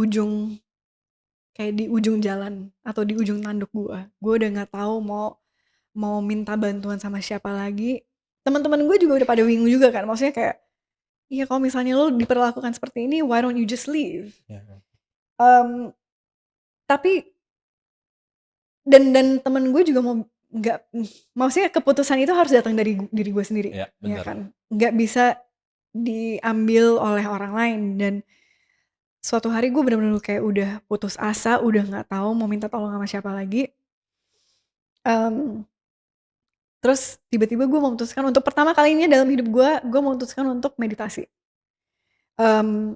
ujung jalan atau di ujung tanduk gue. Gue udah nggak tahu mau mau minta bantuan sama siapa lagi. Teman-teman gue juga udah pada bingung juga kan, maksudnya kayak, "Iya kalau misalnya lo diperlakukan seperti ini, why don't you just leave?"
ya,
Mmm, tapi dan temen gue juga nggak maksudnya keputusan itu harus datang dari diri gue sendiri,
iya,
ya
bener.
kan? Nggak bisa diambil oleh orang lain, dan suatu hari gue bener-bener kayak udah putus asa, udah nggak tahu mau minta tolong sama siapa lagi, mmm, terus tiba-tiba gue memutuskan untuk pertama kalinya dalam hidup gue memutuskan untuk meditasi. Mmm,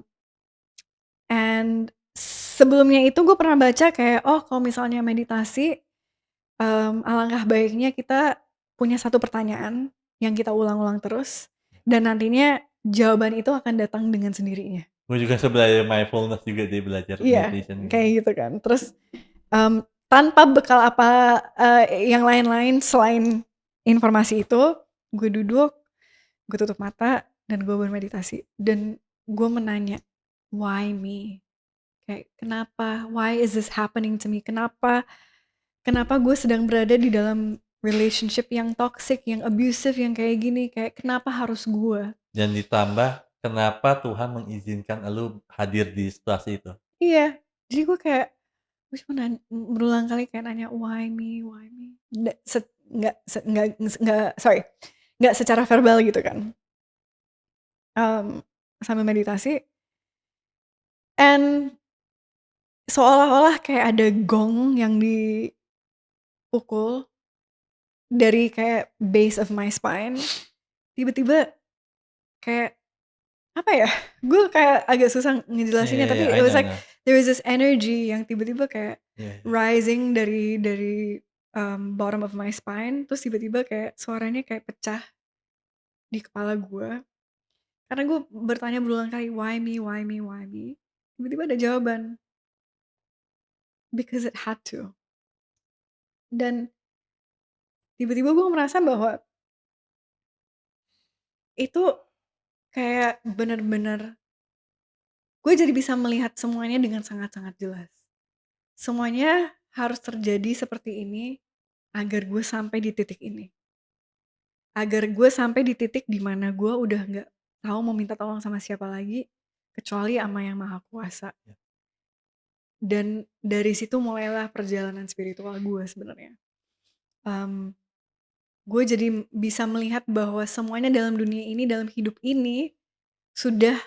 and sebelumnya itu gue pernah baca kayak, oh kalau misalnya meditasi, alangkah baiknya kita punya satu pertanyaan yang kita ulang-ulang terus dan nantinya jawaban itu akan datang dengan sendirinya.
Gue juga belajar mindfulness juga deh, belajar
Iya,
meditation gitu.
kayak gitu kan. Terus, tanpa bekal apa, yang lain-lain selain informasi itu, gue duduk, gue tutup mata, dan gue bermeditasi. Dan gue menanya, "Why me?" kayak kenapa, why is this happening to me, kenapa gue sedang berada di dalam relationship yang toxic, yang abusive, yang kayak gini, kayak kenapa harus gue.
Dan ditambah kenapa Tuhan mengizinkan elu hadir di situasi itu.
Iya, jadi gue kayak gue cuma berulang kali kayak nanya why me, why me. Nggak secara verbal gitu kan. Sambil meditasi, and seolah-olah kayak ada gong yang dipukul dari kayak base of my spine. Tiba-tiba kayak apa ya? Gue kayak agak susah
Iya
ngejelasinnya,
iya iya,
tapi
I
it was
know I
like
know.
there was this energy yang tiba-tiba kayak
Iya iya.
rising dari bottom of my spine, terus tiba-tiba kayak suaranya kayak pecah di kepala gue. Karena gue bertanya berulang kali, why me, why me, why me? Tiba-tiba ada jawaban, because it had to. Dan tiba-tiba gue merasa bahwa itu kayak bener-bener gue jadi bisa melihat semuanya dengan sangat-sangat jelas. Semuanya harus terjadi seperti ini agar gue sampai di titik ini. Agar gue sampai di titik di mana gue udah nggak tahu mau minta tolong sama siapa lagi kecuali sama Yang Maha Kuasa.
Ya.
Dan dari situ mulailah perjalanan spiritual gue sebenarnya. Gue jadi bisa melihat bahwa semuanya dalam dunia ini, dalam hidup ini sudah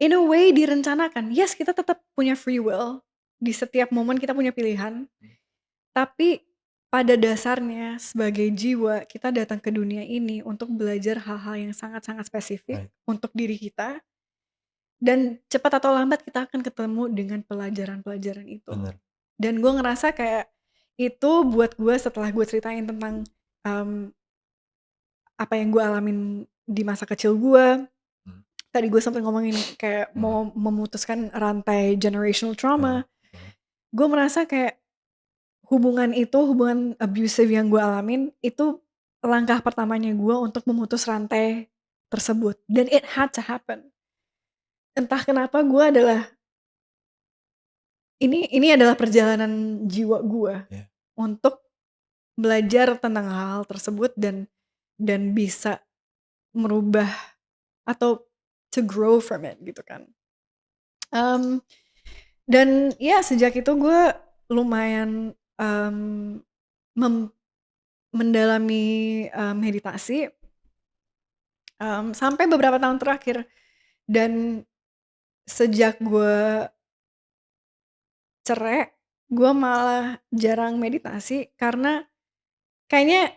in a way direncanakan. Yes, kita tetap punya free will. Di setiap momen kita punya pilihan. Tapi pada dasarnya sebagai jiwa kita datang ke dunia ini untuk belajar hal-hal yang sangat-sangat spesifik
Right,
untuk diri kita. Dan cepat atau lambat kita akan ketemu dengan pelajaran-pelajaran itu.
bener.
Dan gue ngerasa kayak itu buat gue setelah gue ceritain tentang apa yang gue alamin di masa kecil gue.
Mmm,
Tadi gue sempat ngomongin kayak
mhm,
mau memutuskan rantai generational
heeh,
trauma.
heeh,
Gue merasa kayak hubungan abusive yang gue alamin itu langkah pertamanya gue untuk memutus rantai tersebut. Dan it had to happen. Entah kenapa gue adalah ini adalah perjalanan jiwa gue
iya,
untuk belajar tentang hal-hal tersebut dan bisa merubah atau to grow from it gitu kan. Um, dan ya sejak itu gue lumayan mem- mendalami meditasi sampai beberapa tahun terakhir. Dan sejak gue cerai, gue malah jarang meditasi karena kayaknya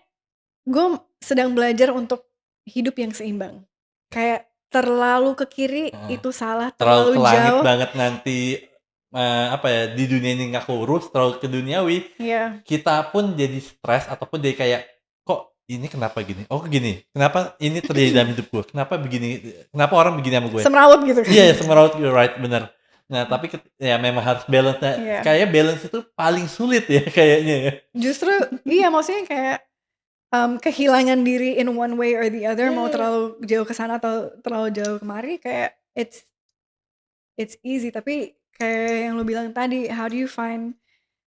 gue sedang belajar untuk hidup yang seimbang. Kayak terlalu ke kiri
heeh.
itu salah,
Terlalu ke
terlalu
langit
jauh.
banget nanti, apa ya, di dunia ini nggak keurus, terlalu ke duniawi,
Iya,
kita pun jadi stres ataupun jadi kayak, "Kok ini kenapa gini? Oh gini, kenapa ini terjadi dalam hidup gue? Kenapa begini, kenapa orang begini sama gue?"
semrawut gitu kan.
Iya, ya, semeraut, you're right, bener. Nah, tapi ya memang harus balance-nya,
Iya.
kayaknya balance itu paling sulit ya kayaknya ya.
Justru iya, maksudnya kayak kehilangan diri in one way or the other, mau
Iya,
terlalu jauh ke sana atau terlalu jauh kemari, kayak it's easy, tapi kayak yang lu bilang tadi, how do you find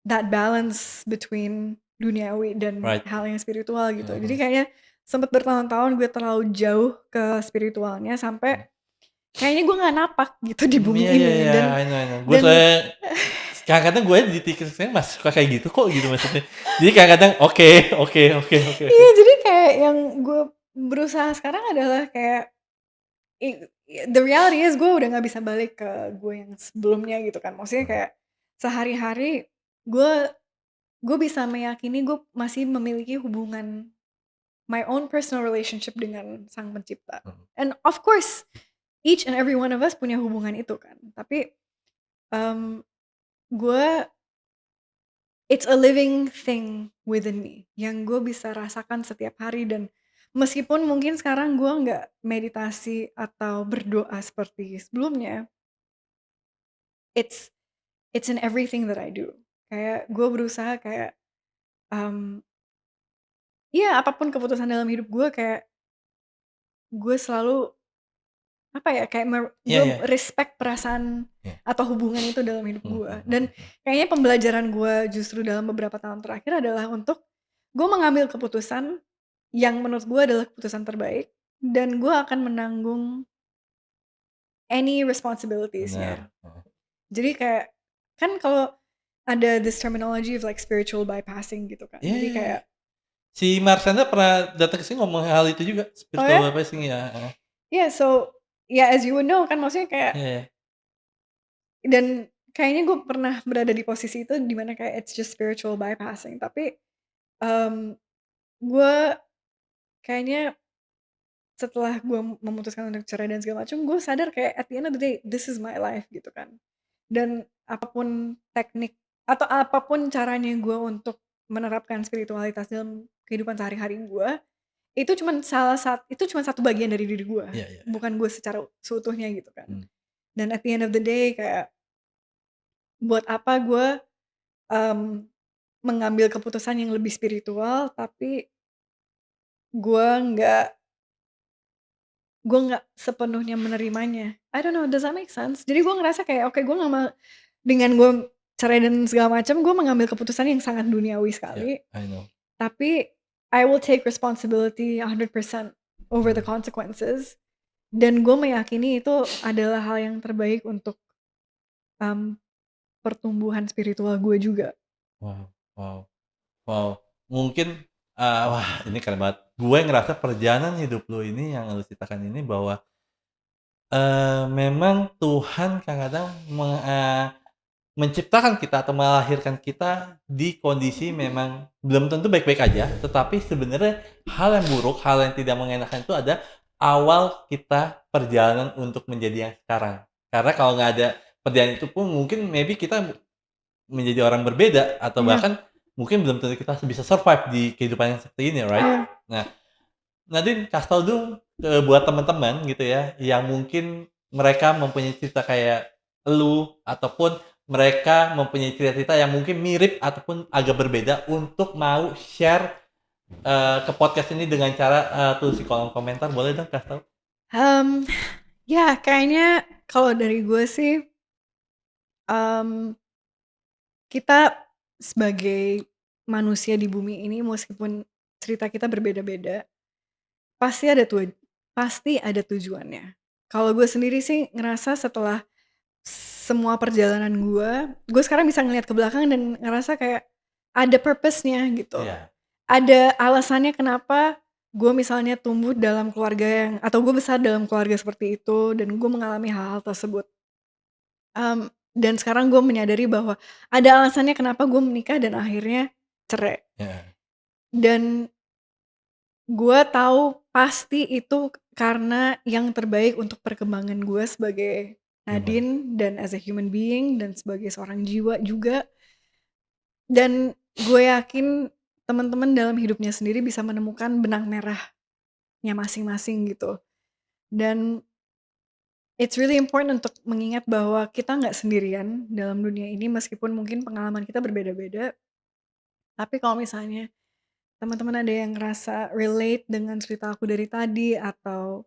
that balance between duniawi dan
right.
hal yang spiritual gitu. Jadi
Mhm,
kayaknya sempet bertahun-tahun gue terlalu jauh ke spiritualnya sampai
mhm.
kayaknya gue nggak napak gitu di bumi
Iya iya
ini.
iya,
dan
I know I know. Gue
dan
soalnya kadang-kadang gue di TikTok sekarang masih suka kayak gitu kok gitu maksudnya. Jadi kadang-kadang oke oke oke oke oke.
iya, jadi kayak yang gue berusaha sekarang adalah kayak the reality is gue udah nggak bisa balik ke gue yang sebelumnya gitu kan. Maksudnya
Mhm,
kayak sehari-hari gue gue bisa meyakini gue masih memiliki hubungan my own personal relationship dengan Sang Pencipta.
mhm.
And of course, each and every one of us punya hubungan itu kan. Tapi um, gue it's a living thing within me yang gue bisa rasakan setiap hari. Dan meskipun mungkin sekarang gue nggak meditasi atau berdoa seperti sebelumnya, it's it's in everything that I do. Kayak gue berusaha kayak um, ya apapun keputusan dalam hidup gue, kayak gue selalu apa ya, kayak
Iya
gue
iya.
respect perasaan
Iya.
atau hubungan itu dalam hidup
Mhm
gue.
mhm
Dan
mhm mhm.
kayaknya pembelajaran gue justru dalam beberapa tahun terakhir adalah untuk gue mengambil keputusan yang menurut gue adalah keputusan terbaik dan gue akan menanggung any
Benar,
responsibilities-nya.
heeh.
Jadi kayak kan kalau ada this terminology of like spiritual bypassing gitu kan.
Iya
Jadi
iya iya.
kayak
Si Marshanda pernah datang ke sini ngomong hal itu juga,
oh ya?
spiritual bypassing ya, heeh.
Yeah, so yeah, as you would know kan maksudnya kayak
Iya iya.
dan kayaknya gue pernah berada di posisi itu di mana kayak it's just spiritual bypassing. Tapi Mmm, gue kayaknya setelah gue memutuskan untuk cerai dan segala macam, gue sadar kayak at the end of the day, this is my life gitu kan. Dan apapun teknik atau apapun caranya gue untuk menerapkan spiritualitas dalam kehidupan sehari-hari gue, itu cuman satu bagian dari diri gue,
Iya iya iya.
bukan gue secara seutuhnya gitu kan.
Mmm,
Dan at the end of the day kayak buat apa gue, mmm, mengambil keputusan yang lebih spiritual, tapi gue nggak Gue nggak sepenuhnya menerimanya. I don't know, does that make sense? Jadi gue ngerasa kayak, oke gue nggak mau dengan gue cerai dan segala macam, gue mengambil keputusan yang sangat duniawi
iya,
sekali,
I know.
tapi I will take responsibility 100% over the
Mmm,
consequences, dan gue meyakini itu adalah hal yang terbaik untuk, mmm, pertumbuhan spiritual gue juga.
wow wow wow. Mungkin, wah ini keren banget. Gue ngerasa perjalanan hidup lu ini yang lu ceritakan ini bahwa, memang Tuhan kadang-kadang menciptakan kita atau melahirkan kita di kondisi memang belum tentu baik-baik aja, tetapi sebenarnya hal yang buruk, hal yang tidak mengenakan itu ada awal kita perjalanan untuk menjadi yang sekarang. Karena kalau nggak ada perjalanan itu pun mungkin maybe kita menjadi orang berbeda atau
Iya,
bahkan mungkin belum tentu kita bisa survive di kehidupan yang seperti ini, right?
iya.
Nah, Nadine kasih tau dong buat teman-teman gitu ya, yang mungkin mereka mempunyai cerita kayak elu, ataupun mereka mempunyai cerita-cerita yang mungkin mirip ataupun agak berbeda untuk mau share, ke podcast ini dengan cara, tulis di kolom komentar, boleh dong kasih tahu?
Mmm, ya kayaknya kalau dari gue sih, mmm, kita sebagai manusia di bumi ini meskipun cerita kita berbeda-beda, pasti ada pasti ada tujuannya. Kalau gue sendiri sih ngerasa setelah semua perjalanan gue sekarang bisa ngelihat ke belakang dan ngerasa kayak ada purpose-nya gitu.
Iya,
Ada alasannya kenapa gue misalnya tumbuh dalam keluarga yang atau gue besar dalam keluarga seperti itu dan gue mengalami hal-hal tersebut. Dan sekarang gue menyadari bahwa ada alasannya kenapa gue menikah dan akhirnya cerai.
iya,
Dan gue tahu pasti itu karena yang terbaik untuk perkembangan gue sebagai
human,
Nadine dan as a human being dan sebagai seorang jiwa juga. Dan gue yakin teman-teman dalam hidupnya sendiri bisa menemukan benang merahnya masing-masing gitu. Dan it's really important untuk mengingat bahwa kita nggak sendirian dalam dunia ini meskipun mungkin pengalaman kita berbeda-beda. Tapi kalau misalnya teman-teman ada yang ngerasa relate dengan cerita aku dari tadi atau,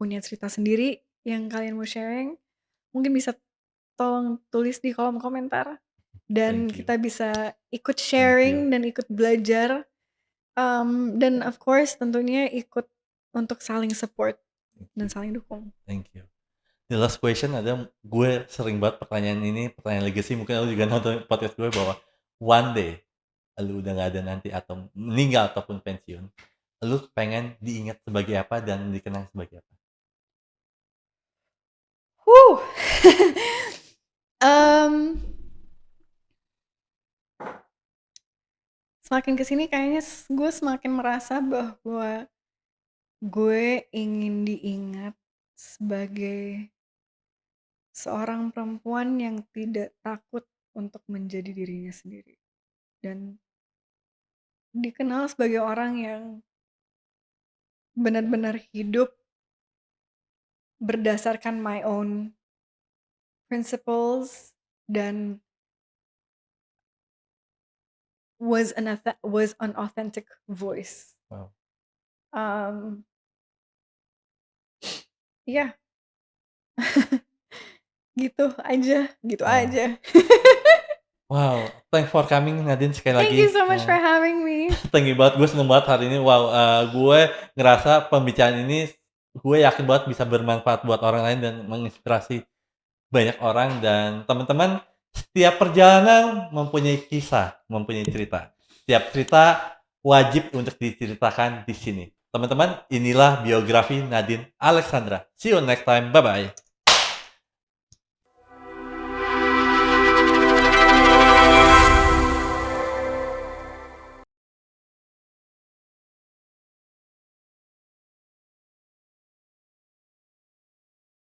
punya cerita sendiri yang kalian mau sharing, mungkin bisa tolong tulis di kolom komentar dan
thank you
kita bisa ikut
thank you
sharing dan ikut belajar, dan of course tentunya ikut untuk saling support
thank
dan
you
saling dukung.
thank you. The last question ada, gue sering banget pertanyaan ini, pertanyaan legacy, mungkin lu juga nonton podcast gue bahwa one day lu udah nggak ada nanti atau meninggal ataupun pensiun, lu pengen diingat sebagai apa dan dikenang sebagai apa?
Huh. Mmm, Semakin ke sini kayaknya gue semakin merasa bahwa gue ingin diingat sebagai seorang perempuan yang tidak takut untuk menjadi dirinya sendiri dan dikenal sebagai orang yang benar-benar hidup berdasarkan my own principles dan was an authentic voice.
Wow,
Mmm, Iya, gitu
Nah,
aja.
wow, thanks for coming Nadine sekali
Thank
lagi,
you so much for having me.
thank you banget, gue seneng banget hari ini, wow, gue ngerasa pembicaraan ini, gue yakin banget bisa bermanfaat buat orang lain dan menginspirasi banyak orang dan teman-teman, setiap perjalanan mempunyai kisah, mempunyai cerita. Setiap cerita wajib untuk diceritakan di sini. Teman-teman, inilah biografi Nadine Alexandra. See you next time. Bye-bye.